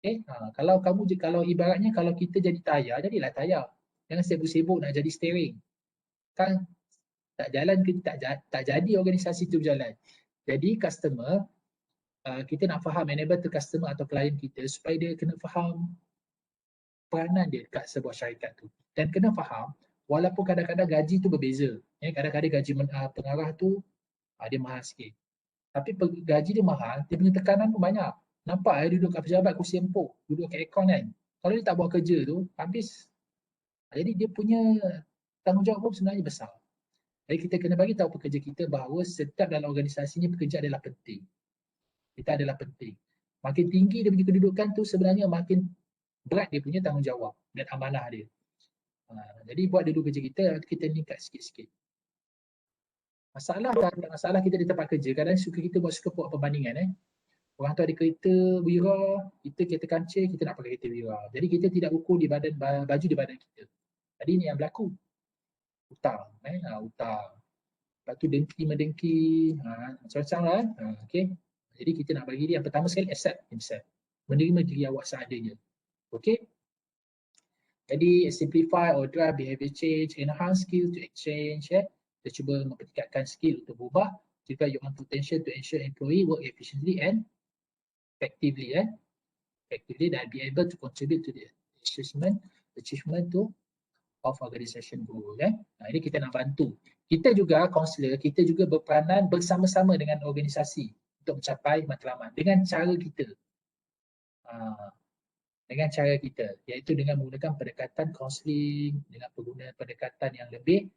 Speaker 1: Okay? Kalau ibaratnya kalau kita jadi tayar, jadilah tayar. Jangan sibuk-sibuk nak jadi steering. Kan tak jalan, tak jadi organisasi tu berjalan. Jadi customer, kita nak faham enable to customer atau klien kita supaya dia kena faham peranan dia dekat sebuah syarikat tu. Dan kena faham walaupun kadang-kadang gaji tu berbeza. Kadang-kadang gaji pengarah tu dia mahal sikit. Tapi gaji dia mahal, dia punya tekanan pun banyak. Nampak duduk kat pejabat kursi empuk, duduk kat aircon kan. Kalau dia tak buat kerja tu, habis. Jadi dia punya tanggungjawab pun sebenarnya besar. Jadi kita kena bagi tahu pekerja kita bahawa setiap dalam organisasi ni pekerja adalah penting. Kita adalah penting. Makin tinggi dia punya kedudukan tu sebenarnya makin berat dia punya tanggungjawab dan amanah dia. Jadi buat dulu kerja kita meningkat sikit-sikit. Masalah kita di tempat kerja, kadang kita suka buat perbandingan. Orang tu ada kereta wira, kita kereta kancil, kita nak pakai kereta wira. Jadi kita tidak ukur di badan baju di badan kita. Jadi ini yang berlaku. Hutang. Lepas tu dengki-mendengki, macam-macam lah. Okay. Jadi kita nak bagi dia yang pertama sekali accept himself. Menerima diri awak seadanya. Okay. Jadi simplify or drive behavior change, enhance skill to exchange. Kita cuba mempertingkatkan skill untuk berubah. Juga your own potential to ensure employee work efficiently and effectively. Effectively dan be able to contribute to the achievement to of organisation goal. Ini kita nak bantu. Kita juga kaunselor, kita juga berperanan bersama-sama dengan organisasi untuk mencapai matlamat dengan cara kita. Iaitu dengan menggunakan pendekatan kaunseling, dengan penggunaan pendekatan yang lebih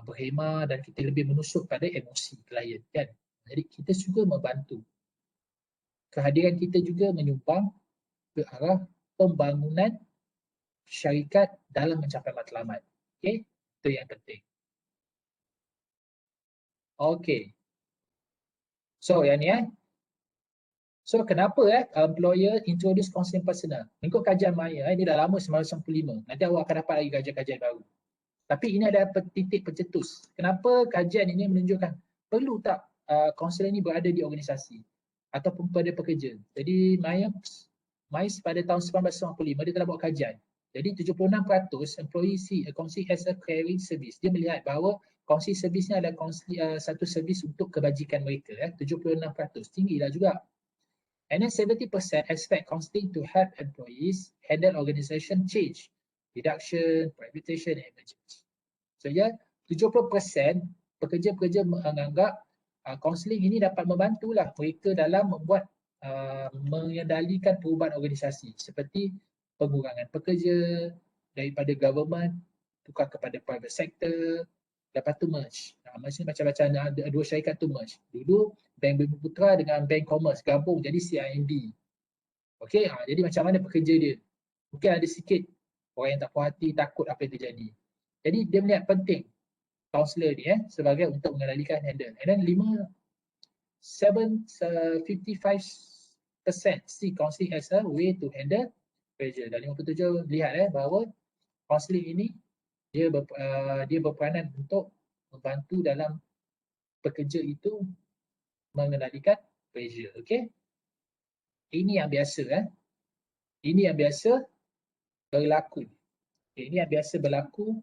Speaker 1: berhema dan kita lebih menusuk pada emosi klien kan. Jadi kita juga membantu. Kehadiran kita juga menyumbang ke arah pembangunan syarikat dalam mencapai matlamat. Okey, itu yang penting. Okey. So yang ni So kenapa employer introduce counselling personal? Mengikut kajian Maya, ini dah lama 1995. Nanti awak akan dapat lagi kajian-kajian baru. Tapi ini ada titik pencetus. Kenapa kajian ini menunjukkan perlu tak kaunselor ini berada di organisasi ataupun pada pekerja. Jadi Maya pada tahun 1995 dia telah buat kajian. Jadi 76% employee see counselling as a caring service. Dia melihat bahawa counselling service ni adalah satu servis untuk kebajikan mereka. 76%. Tinggilah juga. And then 70% expect counselling to help employees handle organisation change, reduction, privatization and emergence. So 70% pekerja-pekerja menganggap counselling ini dapat membantulah mereka dalam membuat mengendalikan perubahan organisasi seperti pengurangan pekerja daripada government tukar kepada private sector, lepas tu merge. Maksudnya macam-macam dua syarikat tu merge. Dulu Bank Bumi Putra dengan Bank Commerce gabung jadi CIMB. Okey, jadi macam mana pekerja dia? Mungkin ada sikit orang yang tak puas hati, takut apa yang terjadi. Jadi dia melihat penting kaunselor ni sebagai untuk mengendalikan handle. And then 55% see counselling as a way to handle pressure. Dan 57 lihat bahawa counselling ini dia berperanan untuk membantu dalam pekerja itu mengendalikan pressure. Okey. Ini yang biasa Ini yang biasa berlaku. Okay, ini yang biasa berlaku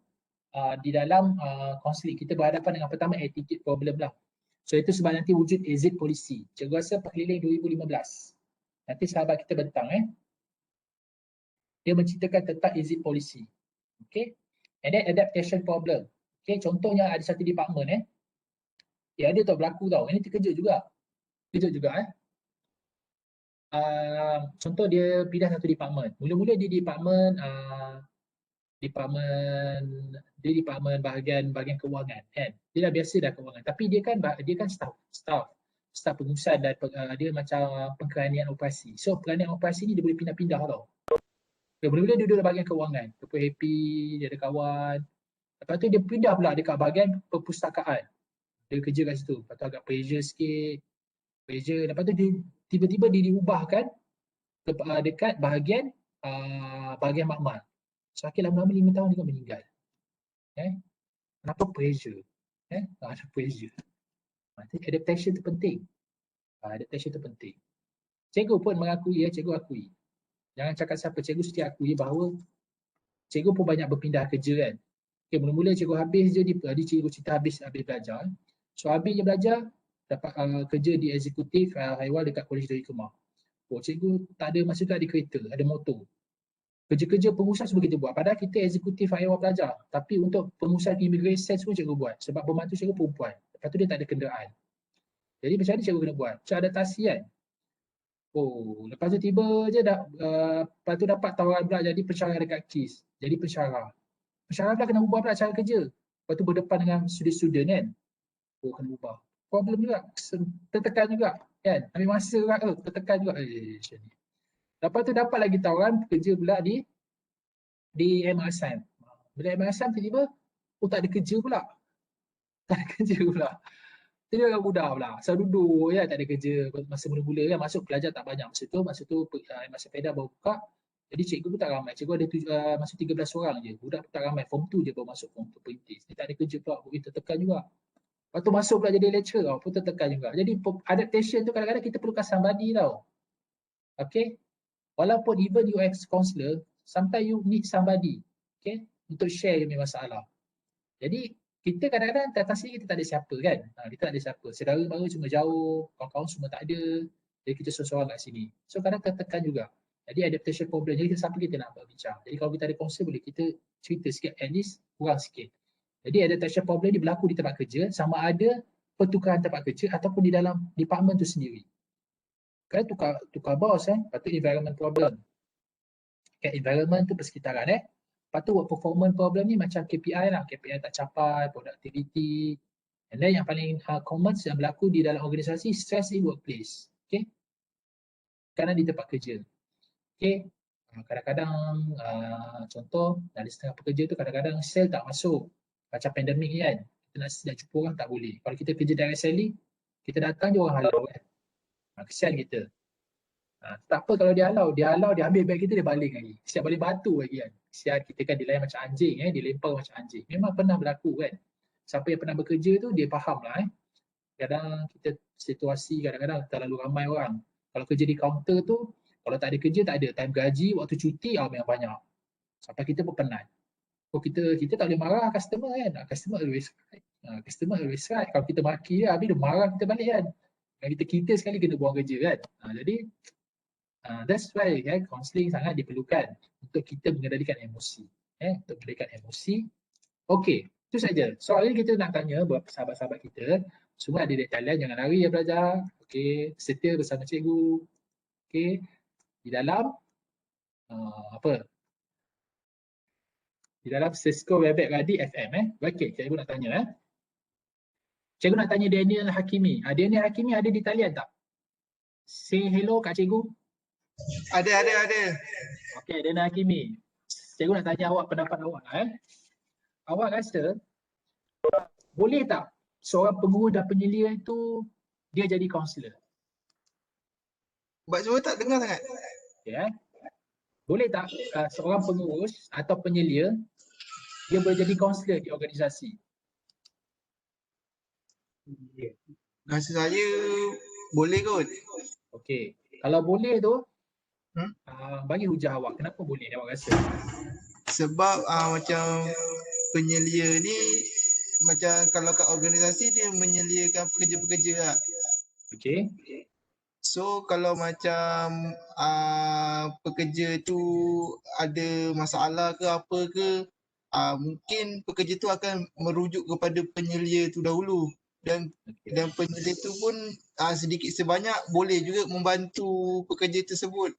Speaker 1: di dalam counselling. Kita berhadapan dengan pertama attitude problem lah. So itu sebab nanti wujud exit policy. Cikgu rasa Perkeliling 2015. Nanti sahabat kita bentang dia menceritakan tentang exit policy. Okay. And then adaptation problem. Okay, contohnya ada satu department dia ada berlaku tau. Ini terkejut juga. Contoh dia pindah satu department. Mula-mula di department bahagian kewangan kan. Dia dah biasa dah kewangan. Tapi dia kan staff pengurusan dan dia macam pengkeranian operasi. So pengkeranian operasi ni dia boleh pindah-pindah tau. Mula-mula dia duduk dalam bahagian kewangan. Dia pun happy, dia ada kawan. Lepas tu dia pindah pula dekat bahagian perpustakaan. Dia kerja kat situ. Lepas tu agak pressure sikit. Lepas tu dia tiba-tiba dia diubahkan dekat bahagian makmal. So akhir lama-lama 5 tahun dia meninggal. Kenapa pressure? Ada pressure. Adaptation tu penting. Cikgu pun mengakui cikgu akui. Jangan cakap siapa, cikgu mesti akui bahawa cikgu pun banyak berpindah kerja kan. Okay, mula-mula cikgu habis je cikgu cerita habis belajar. So habis je belajar dapat kerja di eksekutif haiwan dekat Kolej Tori Kemah. Cikgu tak ada masa tu ada kereta, ada motor. Kerja-kerja pengurusan semua kita buat. Padahal kita eksekutif haiwan pelajar. Tapi untuk pengurusan immigration semua cikgu buat. Sebab pembantu cikgu perempuan. Lepas tu dia tak ada kenderaan. Jadi macam mana cikgu kena buat? Macam adaptasi kan. Lepas tu tiba je lepas tu dapat tawaran pula jadi pensyarah dekat KIS. Jadi pensyarah. Pensyarah pula kena ubah pula cara kerja. Lepas tu berdepan dengan student kan. Kena ubah. Problem juga. Tertekan juga kan. Ambil masa juga tertekan juga. Macam ni. Lepas tu dapat lagi tawaran kerja pula di MRSAM. Bila MRSAM tiba-tiba, tak ada kerja pula. Jadi orang muda pula. Asal duduk tak ada kerja. Masa mula-mula kan masuk pelajar tak banyak. Masa tu MRSAM Pedah baru buka. Jadi cikgu pun tak ramai. Cikgu ada masuk 13 orang je. Budak pun tak ramai. Form 2 je baru masuk form 2 perintis. Dia tak ada kerja pula. Tertekan juga. Lepas tu masuk pula jadi lecturer pun tertekan juga. Jadi adaptation tu kadang-kadang kita perlukan somebody tau. Okay. Walaupun even you ex counselor, sometimes you need somebody, untuk share your masalah. Jadi kita kadang-kadang atas ni kita tak ada siapa kan. Kita tak ada siapa. Saudara baru cuma jauh, kawan-kawan semua tak ada. Jadi kita seorang-seorang kat sini. So kadang tertekan juga. Jadi adaptation problem. Jadi siapa kita nak berbincang. Jadi kalau kita ada counselor boleh kita cerita sikit, at least kurang sikit. Jadi adaptation problem ni berlaku di tempat kerja, sama ada pertukaran tempat kerja ataupun di dalam department tu sendiri. Kan tukar bos lepas tu environment problem. Environment tu persekitaran Lepas tu work performance problem ni macam KPI lah, KPI tak capai, productivity. And then yang paling common yang berlaku di dalam organisasi, stress in workplace. Kadang di tempat kerja. Kadang-kadang contoh dari setengah pekerja tu kadang-kadang sale tak masuk. Macam pandemik ni kan, kita nak jumpa orang tak boleh. Kalau kita kerja direct selling, kita datang je orang halau kan. Kesian kita. Tak apa kalau dia halau, dia ambil beg kita, dia baling lagi. Siap balik batu lagi kan. Kesian kita kan dia layan macam anjing dia lempar macam anjing. Memang pernah berlaku kan. Siapa yang pernah bekerja tu dia faham lah Kadang kita situasi kadang-kadang terlalu ramai orang. Kalau kerja di kaunter tu, kalau tak ada kerja tak ada. Time gaji, waktu cuti memang banyak. Sampai kita pun penat. Kita tak boleh marah customer kan. Customer always right. Kalau kita maki dia, habis dia marah kita balik kan. Kita sekali kena buang kerja kan. Jadi that's why counselling sangat diperlukan untuk kita mengendalikan emosi. Untuk mengendalikan emosi. Okey, itu saja. Soalan kita nak tanya buat sahabat-sahabat kita, semua ada di talian, jangan lari belajar. Okey, setia bersama cikgu. Okey, di dalam di dalam Cisco Webex Radi FM Okey, cikgu nak tanya Cikgu nak tanya Daniel Hakimi. Daniel Hakimi ada di talian tak? Say hello kat cikgu.
Speaker 3: Ada.
Speaker 1: Okey, Daniel Hakimi. cikgu nak tanya awak pendapat awak Awak rasa boleh tak seorang pengurus dan penyelia itu dia jadi kaunselor?
Speaker 3: Sebab semua tak dengar sangat.
Speaker 1: Ya. Boleh tak seorang pengurus atau penyelia dia boleh jadi kaunselor di organisasi?
Speaker 3: Rasa saya boleh kot.
Speaker 1: Okey. Kalau boleh tu,
Speaker 3: Hmm?
Speaker 1: bagi hujah awak. Kenapa boleh awak rasa?
Speaker 3: Sebab macam penyelia ni, macam kalau kat organisasi dia menyeliakan pekerja-pekerja lah.
Speaker 1: Okey.
Speaker 3: So kalau macam pekerja tu ada masalah ke apa ke, mungkin pekerja tu akan merujuk kepada penyelia tu dahulu, dan penyelia tu pun sedikit sebanyak boleh juga membantu pekerja tersebut.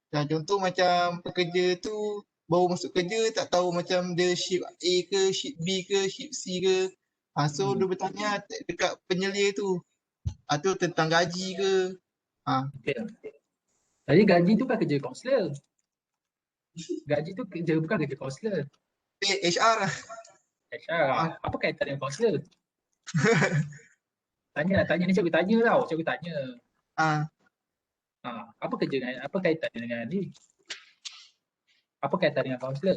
Speaker 3: Contoh macam pekerja tu baru masuk kerja, tak tahu macam dia shift A ke, shift B ke, shift C ke. So dia bertanya dekat penyelia tu, tu tentang gaji ke.
Speaker 1: Okay. Jadi gaji tu kan kerja kaunselor. Gaji tu kerja bukan kerja kaunselor.
Speaker 3: HR lah.
Speaker 1: HR. Apa kaitan dengan kaunselor? Tanya ni cikgu tanya tau. Cikgu tanya. Apa kerja dengan, apa kaitan dengan ni? Apa kaitan dengan kaunselor?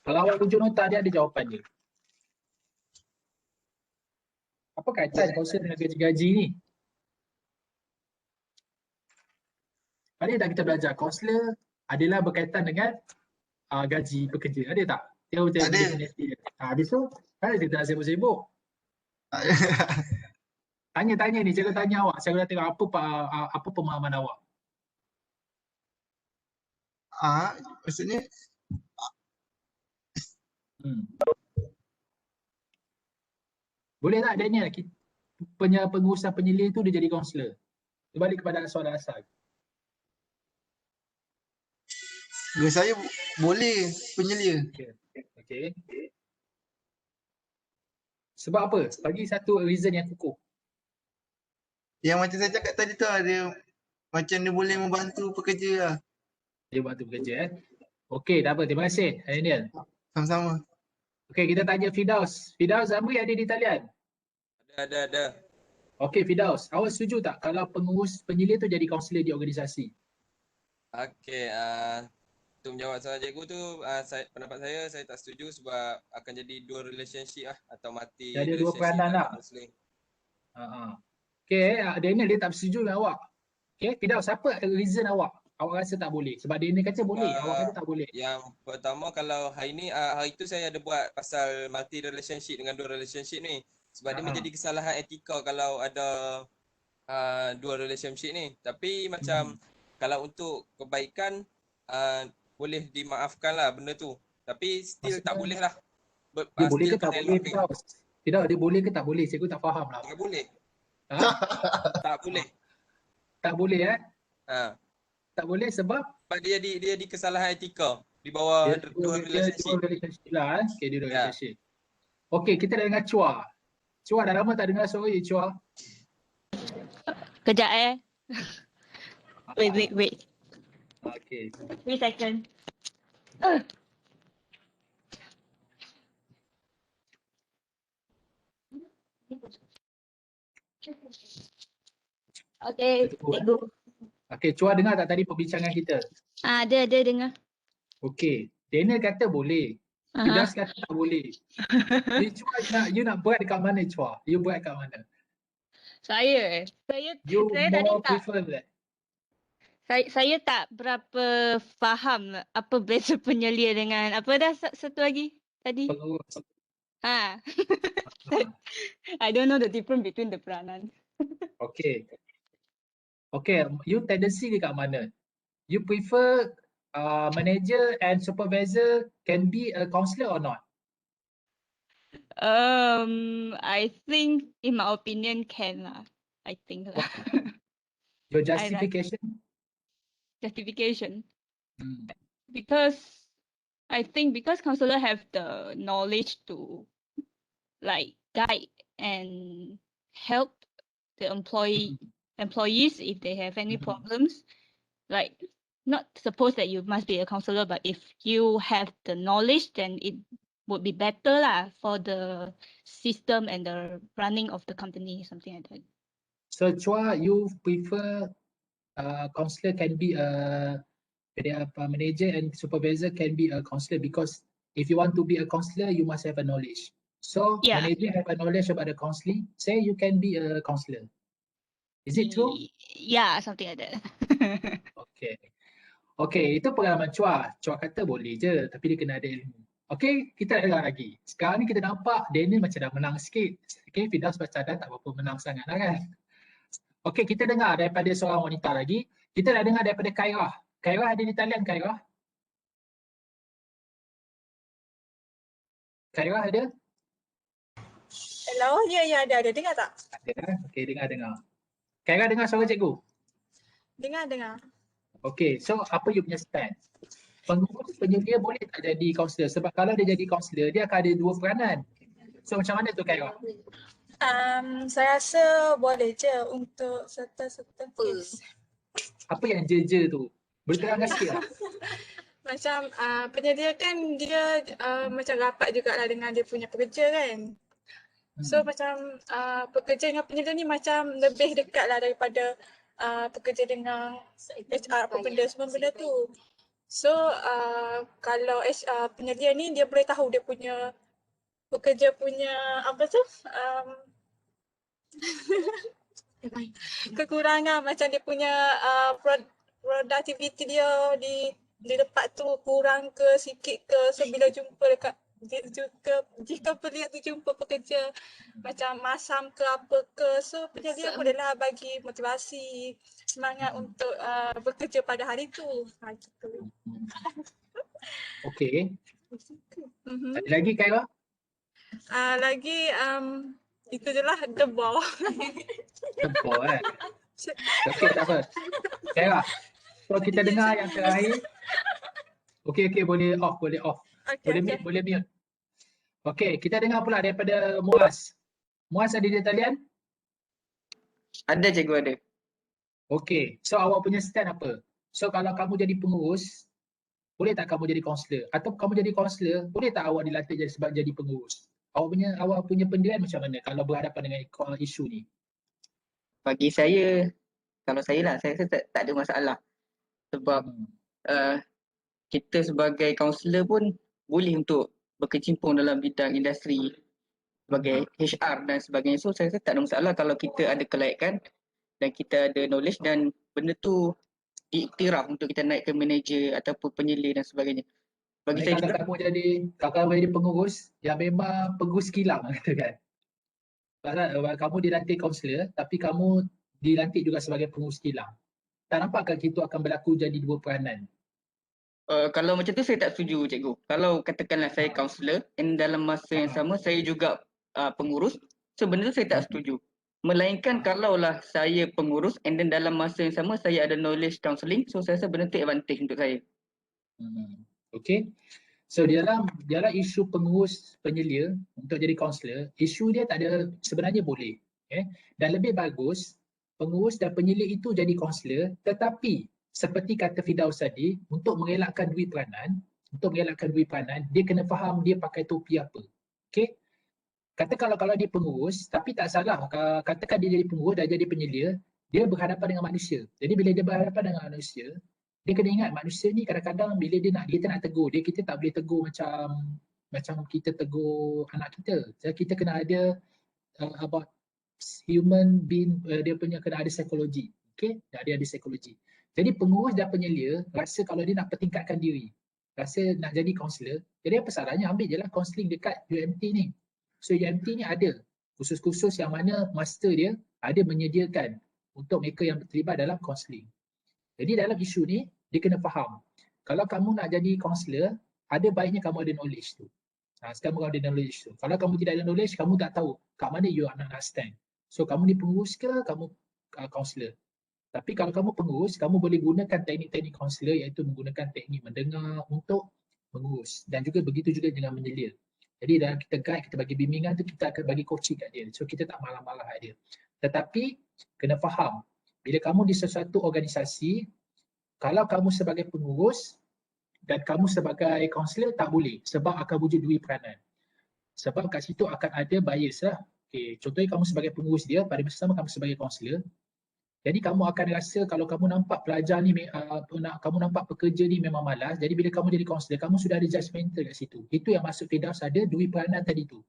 Speaker 1: Kalau awak tunjuk nota dia ada jawapan dia. Apa kaitan kaunselor dengan gaji-gaji ni? Ada tak kita belajar kaunselor adalah berkaitan dengan gaji pekerja. Ada tak? Dia macam definisi dia. Habis tu, kan dia tak sibuk-sibuk. Tanya ni, cikgu tanya awak. Saya nak tengok apa pemahaman awak.
Speaker 3: Maksudnya?
Speaker 1: Boleh tak Daniel, pengurusan penyelia tu dia jadi kaunselor? Kembali kepada soalan asal.
Speaker 3: Bagi saya boleh penyelia.
Speaker 1: Okay. Sebab apa? Bagi satu reason yang kukuh.
Speaker 3: Yang macam saya cakap tadi tu dia macam dia boleh membantu pekerja lah.
Speaker 1: Dia bantu pekerja Okey, tak apa. Terima kasih Daniel.
Speaker 3: Sama-sama.
Speaker 1: Okey, kita tanya Fidaus. Fidaus, Amri ada di talian?
Speaker 4: Ada.
Speaker 1: Okey, Fidaus. Awak setuju tak kalau pengurus penyelia tu jadi kaunselor di organisasi?
Speaker 4: Okey, untuk menjawab soalan cikgu tu, pendapat saya tak setuju sebab akan jadi dual relationship lah atau mati
Speaker 1: jadi dua peranan lah. Okey, Daniel dia tak setuju dengan awak. Okey, Fidaus, apa reason awak? Awak rasa tak boleh? Sebab Daniel kata boleh, awak kata tak boleh.
Speaker 4: Yang pertama, kalau hari itu saya ada buat pasal multi relationship dengan dual relationship ni. Sebab dia menjadi kesalahan etika kalau ada dual relationship ni. Tapi macam kalau untuk kebaikan boleh dimaafkan lah benda tu. Tapi still tak boleh lah.
Speaker 1: Dia boleh ke tak boleh? Tidak, dia boleh ke tak boleh? Cikgu tak faham lah.
Speaker 4: Tak boleh. Tak boleh.
Speaker 1: Tak boleh Tak boleh sebab?
Speaker 4: Sebab dia di kesalahan etika di bawah dual relationship.
Speaker 1: Dual relationship lah. Okay, dia dual relationship. Okay, kita dah dengar Chua. Chua, dah lama tak dengar suara Chua.
Speaker 5: Kejap Wait.
Speaker 1: Okay.
Speaker 5: 3 seconds. Okay, cikgu.
Speaker 1: Okay, Chua dengar tak tadi perbincangan kita?
Speaker 5: Ada dengar.
Speaker 1: Okay, Daniel kata boleh. Fidaus kata tak boleh. Jadi Chua, you nak buat dekat mana Chua? You buat dekat mana?
Speaker 5: Saya
Speaker 1: more prefer that.
Speaker 5: Saya tak berapa faham apa beza penyelia dengan apa dah satu lagi tadi?
Speaker 1: Pengurus.
Speaker 5: I don't know the difference between the peranan.
Speaker 1: Okay, you tendency dekat mana? You prefer manager and supervisor can be a counselor or not?
Speaker 5: I think in my opinion can lah. I think lah.
Speaker 1: Your justification?
Speaker 5: Justification. Because I think because counselor have the knowledge to like guide and help the employees if they have any problems. Like, not suppose that you must be a counselor, but if you have the knowledge, then it would be better lah for the system and the running of the company, something like that.
Speaker 1: So Chua, you prefer counselor can be a manager and supervisor can be a counselor, because if you want to be a counselor, you must have a knowledge. So
Speaker 5: Yeah.
Speaker 1: manager have a knowledge about the counseling, say you can be a counselor. Is it true?
Speaker 5: Yeah, something like that.
Speaker 1: Okay. Okay, itu pengalaman Chua. Chua kata boleh je, tapi dia kena ada ilmu. Okay, kita dengar lagi. Sekarang ni kita nampak Daniel macam dah menang sikit. Okay, Firdaus macam dah tak berapa menang sangat lah kan. Okay, kita dengar daripada seorang wanita lagi. Kita dah dengar daripada Khairah. Khairah ada di talian, Khairah? Khairah ada?
Speaker 6: Hello, ya ada. Dengar tak?
Speaker 1: Ada. Okay, dengar. Khairah dengar suara cikgu?
Speaker 6: Dengar.
Speaker 1: Okay, so apa you punya stand? Pengurus penyelia boleh tak jadi kaunselor? Sebab kalau dia jadi kaunselor, dia akan ada dua peranan. So macam mana tu Khairah?
Speaker 6: Saya rasa boleh je untuk serta-serta kes.
Speaker 1: Apa yang je tu? Berterangkan sikit lah.
Speaker 6: Macam penyedia kan dia macam rapat jugalah dengan dia punya pekerja kan. So macam pekerja dengan penyedia ni macam lebih dekat lah daripada pekerja dengan HR apa benda semua benda tu. So kalau penyedia ni dia boleh tahu dia punya pekerja punya apa tu kekurangan, macam dia punya productivity dia di tempat tu kurang ke sikit ke. So bila jumpa dekat jika pelia tu jumpa pekerja macam masam ke apa ke, so penyedia bolehlah bagi motivasi, semangat untuk bekerja pada hari tu. Gitu.
Speaker 1: Okay. Ada lagi Khairah?
Speaker 6: Lagi itu je lah, debau.
Speaker 1: Tebal kan? Okay, tak apa. Khairah, so kita dengar yang terakhir. Okay, boleh off.
Speaker 6: Okay.
Speaker 1: Boleh mute. Okay, kita dengar pula daripada Muaz. Muaz ada di talian?
Speaker 7: Ada cikgu, ada.
Speaker 1: Okay, so awak punya stand apa? So kalau kamu jadi pengurus, boleh tak kamu jadi kaunselor? Atau kamu jadi kaunselor, boleh tak awak dilantik jadi pengurus? Awak punya pendirian macam mana kalau berhadapan dengan isu ni?
Speaker 7: Bagi saya, kalau saya lah, saya rasa tak ada masalah. Sebab kita sebagai kaunselor pun boleh untuk berkecimpung dalam bidang industri sebagai HR dan sebagainya. So saya rasa tak ada masalah kalau kita ada kelayakan dan kita ada knowledge dan benda tu diiktiraf untuk kita naik ke manager ataupun penyelia dan sebagainya. Bagi saya
Speaker 1: kalau kamu jadi pengurus yang memang pengurus kilang kata kan. Kamu dilantik kaunselor tapi kamu dilantik juga sebagai pengurus kilang. Tak nampakkah itu akan berlaku jadi dua peranan?
Speaker 7: Kalau macam tu saya tak setuju cikgu. Kalau katakanlah saya kaunselor dan dalam masa yang sama saya juga pengurus, sebenarnya saya tak setuju. Melainkan kalaulah saya pengurus and then dalam masa yang sama saya ada knowledge counselling, so saya rasa benda tu advantage untuk saya.
Speaker 1: Okay. So dalam isu pengurus penyelia untuk jadi kaunselor, isu dia tak ada, sebenarnya boleh. Dan lebih bagus pengurus dan penyelia itu jadi kaunselor, tetapi seperti kata Firdaus tadi, untuk mengelakkan dui peranan, dia kena faham dia pakai topi apa. Okay. Katakan kalau dia pengurus, tapi tak salah, katakan dia jadi pengurus dan jadi penyelia, dia berhadapan dengan manusia. Jadi bila dia berhadapan dengan manusia, dia kena ingat manusia ni kadang-kadang bila kita nak tegur dia, kita tak boleh tegur macam kita tegur anak kita. Jadi kita kena ada about human being, dia punya kena ada psikologi. Okay, dia ada psikologi. Jadi pengurus dan penyelia rasa kalau dia nak pertingkatkan diri, rasa nak jadi kaunselor, jadi apa salahnya ambil je lah kaunseling dekat UMT ni. So UMT ni ada kursus-kursus yang mana master dia ada menyediakan untuk mereka yang terlibat dalam kaunseling. Jadi dalam isu ni, dia kena faham. Kalau kamu nak jadi kaunselor, ada baiknya kamu ada knowledge tu. Sekarang kamu ada knowledge tu. Kalau kamu tidak ada knowledge, kamu tak tahu kat mana you nak stand. So kamu ni pengurus ke, kamu kaunselor. Tapi kalau kamu pengurus, kamu boleh gunakan teknik-teknik kaunselor iaitu menggunakan teknik mendengar untuk mengurus. Dan juga begitu juga dengan menyelia. Jadi dalam kita guide, kita bagi bimbingan tu, kita akan bagi coaching kat dia. So kita tak marah-marah kat dia. Tetapi kena faham, bila kamu di sesuatu organisasi, kalau kamu sebagai pengurus dan kamu sebagai kaunselor tak boleh sebab akan wujud dua peranan. Sebab kat situ akan ada bias lah. Okay, contohnya kamu sebagai pengurus dia, pada masa sama kamu sebagai kaunselor. Jadi kamu akan rasa kalau kamu nampak pelajar ni, kamu nampak pekerja ni memang malas, jadi bila kamu jadi kaunselor, kamu sudah ada judgemental kat situ. Itu yang maksud Firdaus ada dua peranan tadi tu.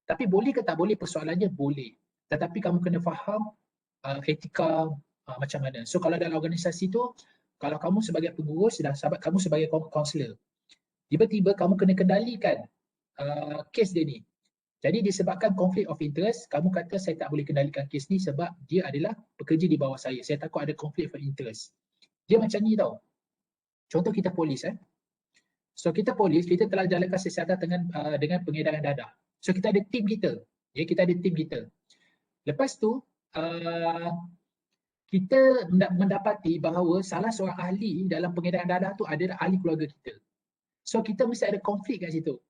Speaker 1: Tapi boleh ke tak boleh, persoalannya boleh. Tetapi kamu kena faham etika macam mana. So kalau dalam organisasi tu, kalau kamu sebagai pengurus dan sahabat kamu sebagai kaunselor, tiba-tiba kamu kena kendalikan kes dia ni. Jadi disebabkan konflik of interest, kamu kata saya tak boleh kendalikan kes ni sebab dia adalah pekerja di bawah saya. Saya takut ada konflik of interest. Dia macam ni tau. Contoh kita polis So kita polis, kita telah jalankan siasatan dengan pengedaran dadah. So kita ada tim kita. Ya, kita ada tim kita. Lepas tu kita mendapati bahawa salah seorang ahli dalam pengedaran dadah tu adalah ahli keluarga kita. So kita mesti ada konflik kat situ.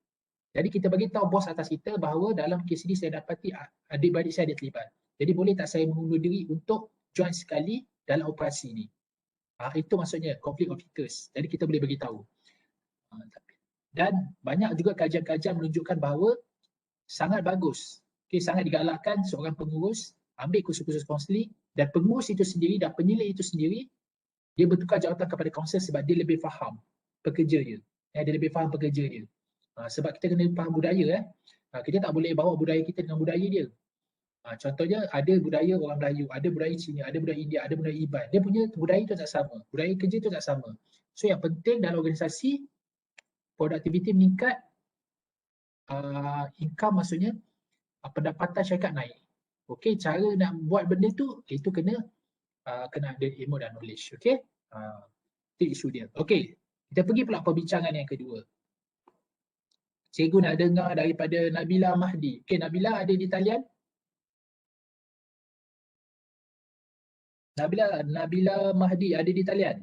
Speaker 1: Jadi kita bagi tahu bos atas kita bahawa dalam kes ini saya dapati adik-beradik saya ada terlibat. Jadi boleh tak saya mengundur diri untuk join sekali dalam operasi ini. Itu maksudnya konflik of interest. Jadi kita boleh bagi tahu. Dan banyak juga kajian-kajian menunjukkan bahawa sangat bagus. Sangat digalakkan seorang pengurus ambil kursus-kursus kaunseling dan pengurus itu sendiri dan penyelidik itu sendiri dia bertukar jawatan kepada kaunselor sebab dia lebih faham pekerja dia. Dia lebih faham pekerja dia. Sebab kita kena faham budaya kita tak boleh bawa budaya kita dengan budaya dia. Contohnya ada budaya orang Melayu, ada budaya Cina, ada budaya India, ada budaya Iban. Dia punya budaya tu tak sama, budaya kerja tu tak sama. So yang penting dalam organisasi produktiviti meningkat, income maksudnya pendapatan syarikat naik. Okey, cara nak buat benda tu itu kena ada ilmu dan knowledge. Okey, itu isu dia. Okey, kita pergi pula perbincangan yang kedua. Cikgu nak dengar daripada Nabila Mahdi. Okey, Nabila ada di talian? Nabila Mahdi ada di talian?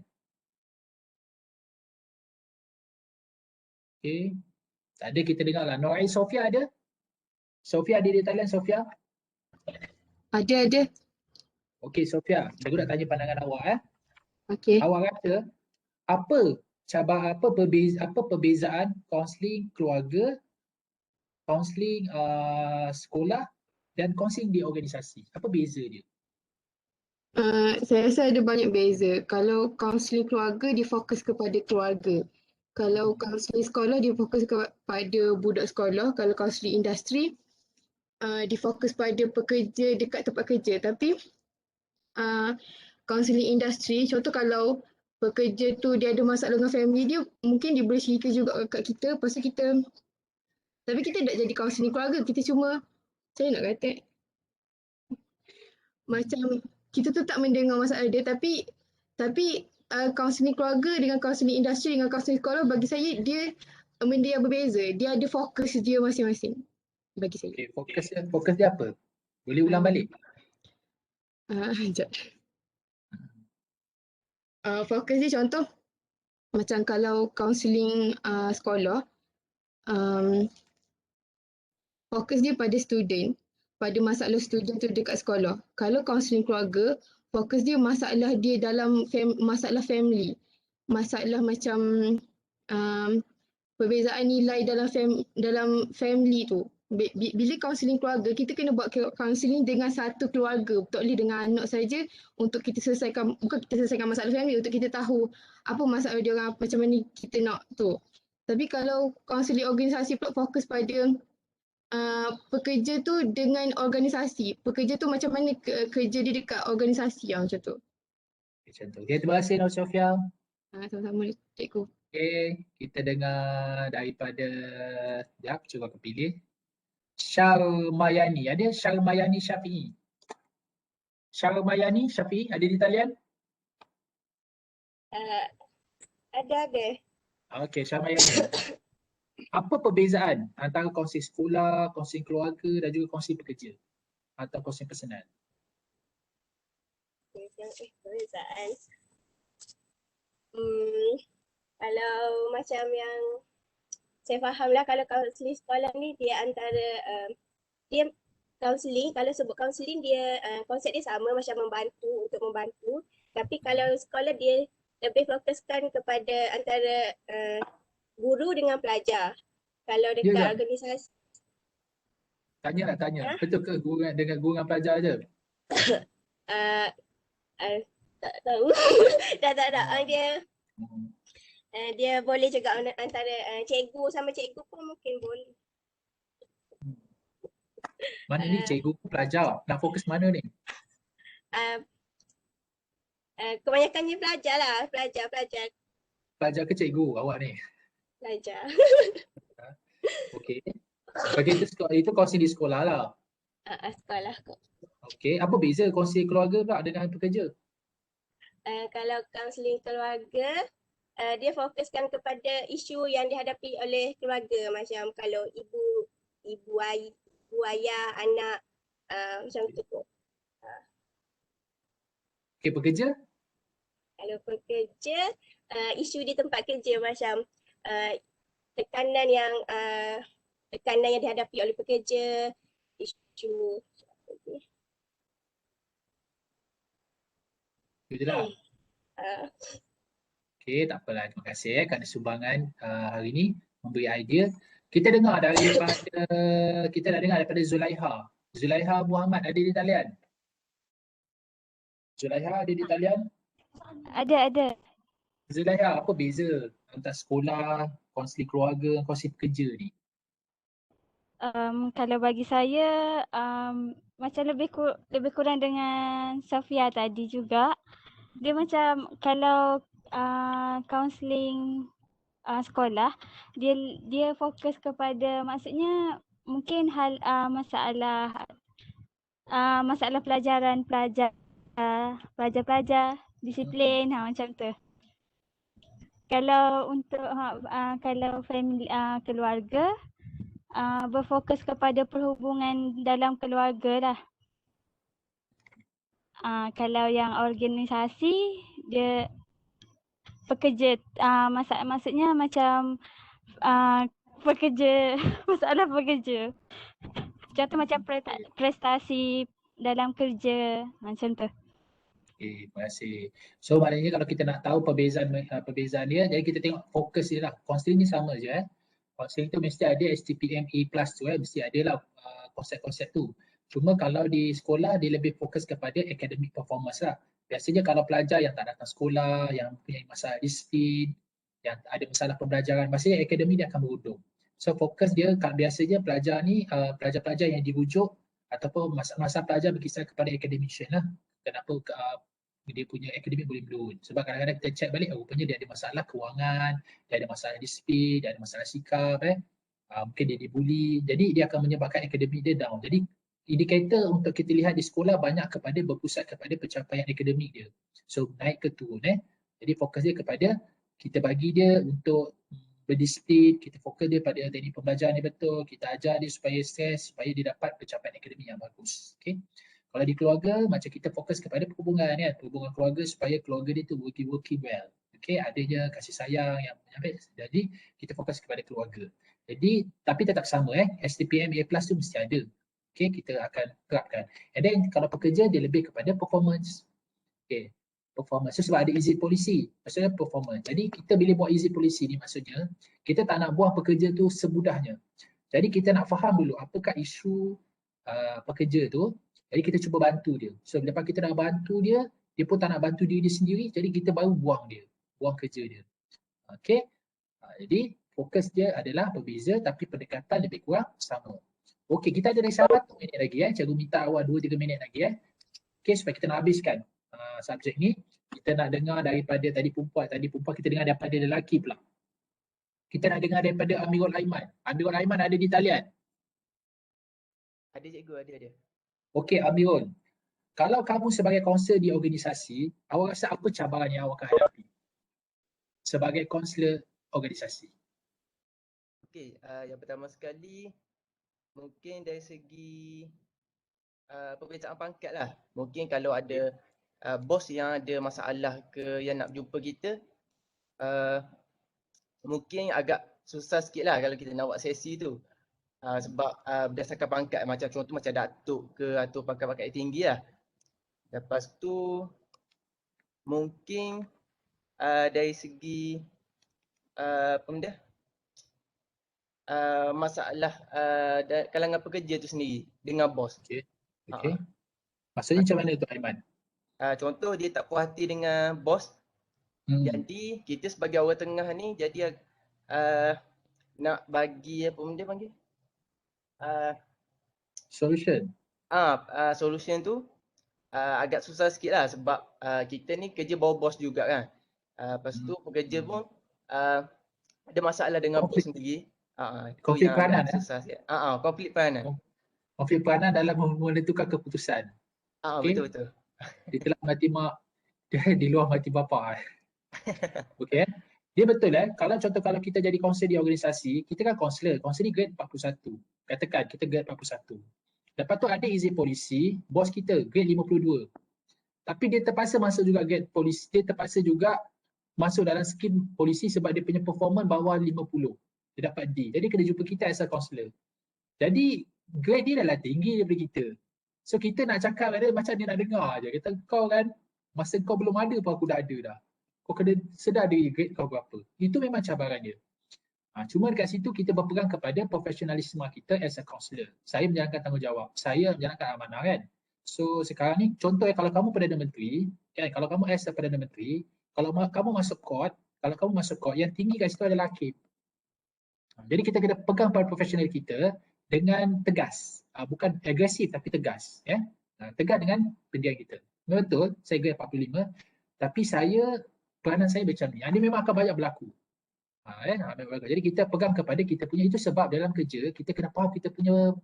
Speaker 1: Okey. Tak ada, kita dengar lah. Norai Sofia ada? Sofia ada di talian, Sofia?
Speaker 8: Ada.
Speaker 1: Okey, Sofia. Cikgu nak tanya pandangan awak.
Speaker 8: Okey.
Speaker 1: Awak rasa apa perbezaan kaunseling keluarga, kaunseling sekolah dan kaunseling di organisasi? Apa beza dia?
Speaker 8: Saya rasa ada banyak beza. Kalau kaunseling keluarga dia fokus kepada keluarga. Kalau kaunseling sekolah dia fokus kepada budak sekolah. Kalau kaunseling industri dia fokus pada pekerja dekat tempat kerja. Tapi kaunseling industri, contoh kalau pekerja tu dia ada masalah dengan family dia, mungkin dia boleh cerita juga kat kita. Lepas tu tapi kita tak jadi kaunseling keluarga. Kita cuma, saya nak kata macam kita tu tak mendengar masalah dia, tapi kaunseling keluarga dengan kaunseling industri dengan kaunseling sekolah bagi saya dia benda yang berbeza. Dia ada fokus dia masing-masing bagi saya.
Speaker 1: Okay, fokus dia apa? Boleh ulang balik?
Speaker 8: Sekejap. Fokus dia contoh macam kalau kaunseling sekolah, fokus dia pada student, pada masalah student tu dekat sekolah. Kalau kaunseling keluarga, fokus dia masalah dia dalam masalah family. Masalah macam perbezaan nilai dalam family tu. Bila kaunseling keluarga, kita kena buat kaunseling dengan satu keluarga. Tak boleh dengan anak saja untuk kita selesaikan, bukan kita selesaikan masalah family, untuk kita tahu apa masalah dia orang, macam mana kita nak tu. Tapi kalau kaunseling organisasi pula fokus pada pekerja tu dengan organisasi. Pekerja tu macam mana kerja dia dekat organisasi macam tu.
Speaker 1: Macam tu. Okay, terima kasih Nur Sofia.
Speaker 8: Sama-sama cikgu.
Speaker 1: Okay, kita dengar daripada, cuba aku pilih. Syarmayani. Ada Syarmayani Syafi'i? Syarmayani Syafi'i ada di talian?
Speaker 9: Ada.
Speaker 1: Okey, Syarmayani. Apa perbezaan antara kaunseling sekolah, kaunseling keluarga dan juga kaunseling pekerja atau kaunseling personal?
Speaker 9: Perbezaan. Kalau macam yang saya faham lah, kalau kaunseling sekolah ni dia antara dia kaunseling, kalau sebut kaunseling dia konsep dia sama macam untuk membantu. Tapi kalau sekolah dia lebih fokuskan kepada antara guru dengan pelajar. Kalau
Speaker 1: Ya
Speaker 9: dekat
Speaker 1: ke?
Speaker 9: organisasi
Speaker 1: Tanya. Betul ke guru dengan guru dengan pelajar je?
Speaker 9: uh, tak tahu. tak. Dia boleh juga antara cikgu sama cikgu pun mungkin boleh.
Speaker 1: Mana ni cikgu pelajar? Nak fokus mana ni?
Speaker 9: Kebanyakannya pelajar lah, pelajar.
Speaker 1: Pelajar ke cikgu awak ni?
Speaker 9: Pelajar.
Speaker 1: Okey. Bagi itu kongsi di sekolah lah.
Speaker 9: Sekolah kot.
Speaker 1: Okey. Apa beza kongsi keluarga pula dengan pekerja?
Speaker 9: Kalau kaunseling keluarga, dia fokuskan kepada isu yang dihadapi oleh keluarga, macam kalau ibu ayah, anak, macam tu kot.
Speaker 1: Okey, pekerja?
Speaker 9: Kalau pekerja, isu di tempat kerja macam tekanan yang dihadapi oleh pekerja, isu
Speaker 1: Itu je lah. Okey, tak apalah. Terima kasih kerana sumbangan hari ini memberi idea. Kita dah dengar daripada Zulaiha. Zulaiha Muhammad ada di talian? Zulaiha ada di talian?
Speaker 5: Ada.
Speaker 1: Zulaiha, apa beza antara sekolah, konsili keluarga, konsili pekerja ni?
Speaker 5: Kalau bagi saya macam lebih kurang dengan Safia tadi juga. Dia macam kalau kaunseling sekolah, dia fokus kepada, maksudnya mungkin hal masalah pelajaran pelajar disiplin macam tu. Kalau untuk kalau family keluarga berfokus kepada perhubungan dalam keluarga lah. Kalau yang organisasi dia pekerja, maksudnya macam pekerja, masalah pekerja. Contoh macam prestasi dalam kerja macam tu.
Speaker 1: Okay, terima kasih. So maknanya kalau kita nak tahu perbezaan dia, jadi kita tengok fokus dia lah. Counselling ni sama je. Counselling tu mesti ada STPM A+ tu mesti ada lah konsep-konsep tu. Cuma kalau di sekolah dia lebih fokus kepada academic performance lah. Biasanya kalau pelajar yang tak datang sekolah, yang punya masalah disiplin, yang ada masalah pembelajaran, biasanya akademik dia akan berundung. So fokus dia biasanya pelajar-pelajar yang dirujuk ataupun masa pelajar berkisar kepada academician lah. Kenapa dia punya akademik boleh menurun. Sebab kadang-kadang kita check balik, rupanya dia ada masalah kewangan, dia ada masalah disiplin, dia ada masalah sikap, mungkin dia dibuli. Jadi dia akan menyebabkan akademik dia down. Jadi indikator untuk kita lihat di sekolah banyak kepada berpusat kepada pencapaian akademik dia. So naik ke turun. Jadi fokus dia kepada kita bagi dia untuk berdisiplin, kita fokus dia pada teknik pembelajaran dia betul, kita ajar dia supaya stres, supaya dia dapat pencapaian akademik yang bagus. Okay. Kalau di keluarga, macam kita fokus kepada perhubungan perhubungan keluarga supaya keluarga dia tu working well. Okay, adanya kasih sayang yang menyampaikan. Jadi kita fokus kepada keluarga. Jadi tapi tetap sama STPM A+ tu mesti ada. Okay, kita akan terapkan. And then kalau pekerja dia lebih kepada performance. Okay, performance. So, sebab ada izin polisi, maksudnya performance. Jadi kita bila buat izin polisi ni maksudnya kita tak nak buang pekerja tu semudahnya. Jadi kita nak faham dulu apakah isu pekerja tu. Jadi kita cuba bantu dia. So lepas kita nak bantu dia, dia pun tak nak bantu diri dia sendiri, jadi kita baru buang kerja dia. Okay. Jadi fokus dia adalah berbeza tapi pendekatan lebih kurang sama. Okay, kita ada lagi 1 minit lagi. Cikgu minta awak 2-3 minit lagi. Okay, supaya kita nak habiskan subjek ni. Kita nak dengar daripada tadi perempuan kita dengar daripada lelaki pula. Kita nak dengar daripada Amirul Aiman. Amirul Aiman ada di talian?
Speaker 10: Ada cikgu, ada.
Speaker 1: Okey Amirul, kalau kamu sebagai kaunselor di organisasi, awak rasa apa cabaran yang awak akan hadapi sebagai kaunselor organisasi?
Speaker 10: Okey, yang pertama sekali mungkin dari segi perbezaan pangkat lah. Mungkin kalau ada bos yang ada masalah ke yang nak jumpa kita, mungkin agak susah sikit lah kalau kita nak buat sesi tu. Sebab berdasarkan pangkat, macam contoh macam datuk ke atau pangkat-pangkat tinggi lah. Lepas tu mungkin dari segi apa benda, masalah kalangan pekerja tu sendiri dengan bos.
Speaker 1: Okey. Maksudnya macam mana tu Aiman?
Speaker 10: Contoh dia tak puas hati dengan bos, jadi kita sebagai orang tengah ni jadi nak bagi apa benda panggil?
Speaker 1: Solution.
Speaker 10: Solution tu agak susah sikit lah sebab kita ni kerja bawah bos juga kan. Lepas tu pekerja pun ada masalah dengan bos sendiri.
Speaker 1: Konflik peranan
Speaker 10: susah sikit. Konflik peranan.
Speaker 1: Konflik peranan dalam menentukan keputusan.
Speaker 10: Betul-betul.
Speaker 1: Dia telah mati mak, dia di luar mati bapa. Okey. Dia betul kalau kita jadi kaunselor di organisasi, kita kan kaunselor ni grade 41. Katakan kita grade 41. Lepas tu ada izin polisi, bos kita grade 52. Tapi dia terpaksa masuk juga grade polisi, dia terpaksa juga masuk dalam skim polisi sebab dia punya performance bawah 50. Dia dapat D. Jadi kena jumpa kita as a kaunselor. Jadi grade dia dah tinggi daripada kita. So kita nak cakap dia macam dia nak dengar je. Kata kau kan, masa kau belum ada pun aku dah ada dah. Kau kena sedar diri grade kau berapa. Itu memang cabaran dia. Cuma dekat situ kita berpegang kepada profesionalisme kita as a counselor. Saya menjalankan tanggungjawab. Saya menjalankan amanah kan. So sekarang ni contoh kalau kamu Perdana Menteri, kan, kalau kamu as a Perdana Menteri, kalau kamu masuk court, yang tinggi kat situ adalah hakim. Jadi kita kena pegang pada profesional kita dengan tegas. Bukan agresif tapi tegas. Tegas dengan pendirian kita. Betul, saya grade 45. Tapi peranan saya macam ni. Ini memang akan banyak berlaku. Jadi kita pegang kepada kita punya, itu sebab dalam kerja kita kena faham kita punya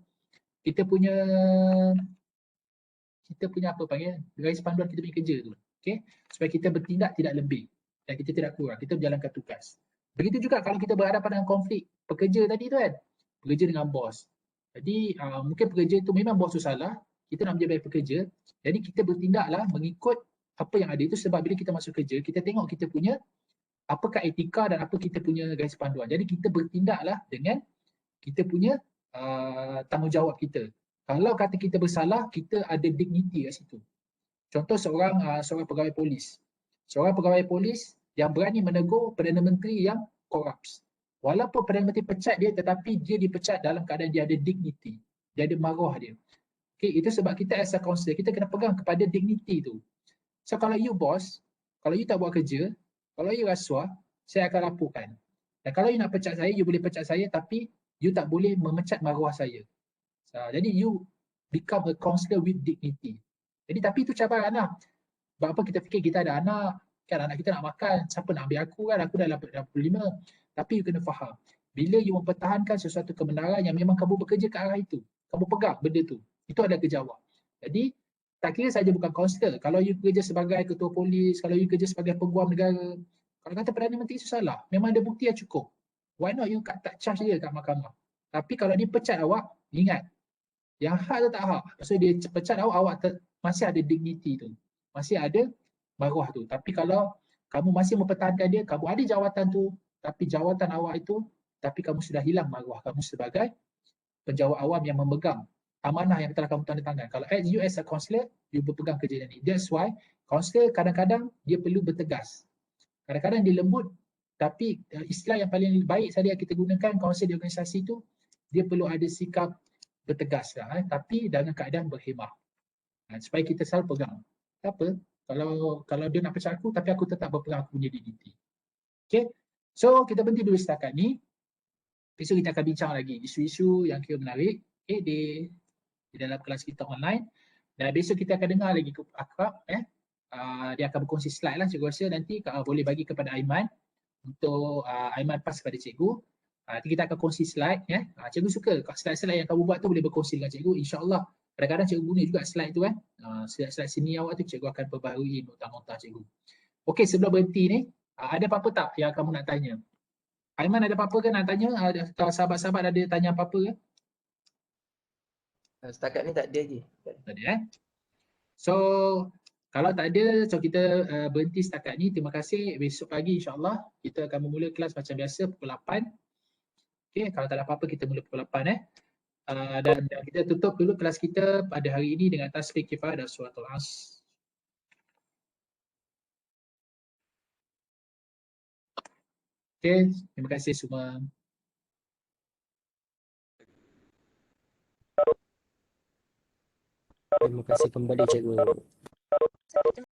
Speaker 1: apa panggil garis panduan kita punya kerja tu. Okey, supaya kita bertindak tidak lebih dan kita tidak kurang, kita menjalankan tugas. Begitu juga kalau kita berhadapan dengan konflik pekerja tadi tu kan, pekerja dengan bos. Jadi mungkin pekerja tu memang bos tu salah, kita nak menjadi baik pekerja, jadi kita bertindaklah mengikut apa yang ada itu. Sebab bila kita masuk kerja, kita tengok kita punya apakah etika dan apa kita punya garis panduan. Jadi kita bertindaklah dengan kita punya tanggungjawab kita. Kalau kata kita bersalah, kita ada dignity kat situ. Contoh seorang pegawai polis. Seorang pegawai polis yang berani menegur Perdana Menteri yang corrupt. Walaupun Perdana Menteri pecat dia, tetapi dia dipecat dalam keadaan dia ada dignity. Dia ada maruah dia. Okay, itu sebab kita as a counselor, kita kena pegang kepada dignity tu. So kalau you bos, kalau you tak buat kerja, kalau you rasuah, saya akan laporkan. Dan kalau you nak pecat saya, you boleh pecat saya, tapi you tak boleh memecat maruah saya. Jadi you become a counselor with dignity. Jadi tapi itu cabaran lah. Sebab apa kita fikir kita ada anak, kan anak kita nak makan, siapa nak ambil aku kan, aku dah 85. Tapi you kena faham, bila you mempertahankan sesuatu kebenaran yang memang kamu bekerja ke arah itu, kamu pegang benda tu, itu ada kejawab. Jadi tak kira saja bukan kaunselor, kalau you kerja sebagai ketua polis, kalau you kerja sebagai peguam negara, kalau kata Perdana Menteri itu salah, memang ada bukti yang cukup. Why not you tak charge dia kat mahkamah. Tapi kalau dia pecat awak, ingat, yang hak tu tak hak. Maksudnya dia pecat awak masih ada dignity tu. Masih ada maruah tu. Tapi kalau kamu masih mempertahankan dia, kamu ada jawatan tu, tapi jawatan awak itu, tapi kamu sudah hilang maruah kamu sebagai penjawat awam yang memegang amanah yang telah kamu tanda tangan. Kalau you as a counselor, you berpegang kerja ini. That's why counselor kadang-kadang dia perlu bertegas. Kadang-kadang dia lembut, tapi istilah yang paling baik saja kita gunakan counselor di organisasi itu, dia perlu ada sikap bertegas lah, tapi dalam keadaan berhemah. Supaya kita selalu pegang. Tak apa, kalau dia nak pecat aku, tapi aku tetap berpegang aku punya dignity. Okay, so kita berhenti dulu setakat ni. Besok kita akan bincang lagi isu-isu yang kira menarik di dalam kelas kita online. Dan besok kita akan dengar lagi Akrab. Dia akan berkongsi slide lah, cikgu rasa nanti boleh bagi kepada Aiman untuk Aiman pass kepada cikgu. Nanti kita akan kongsi slide. Cikgu suka slide-slide yang kamu buat tu boleh berkongsi dengan cikgu. InsyaAllah kadang-kadang cikgu guna juga slide tu kan. Slide sini awak tu cikgu akan perbaharui nota-nota cikgu. Okey, sebelum berhenti ni, ada apa-apa tak yang kamu nak tanya? Aiman ada apa-apa ke nak tanya? Kalau sahabat-sahabat ada tanya apa-apa ke?
Speaker 10: Setakat ni tak ada lagi.
Speaker 1: Tak ada So, kalau tak ada, so kita berhenti setakat ni. Terima kasih. Besok pagi insyaAllah kita akan memula kelas macam biasa pukul 8. Okey, kalau tak ada apa-apa kita mula pukul 8 dan kita tutup dulu kelas kita pada hari ini dengan tasbih kifayah dan suratul As. Okey, terima kasih semua.
Speaker 11: Terima kasih kembali cikgu.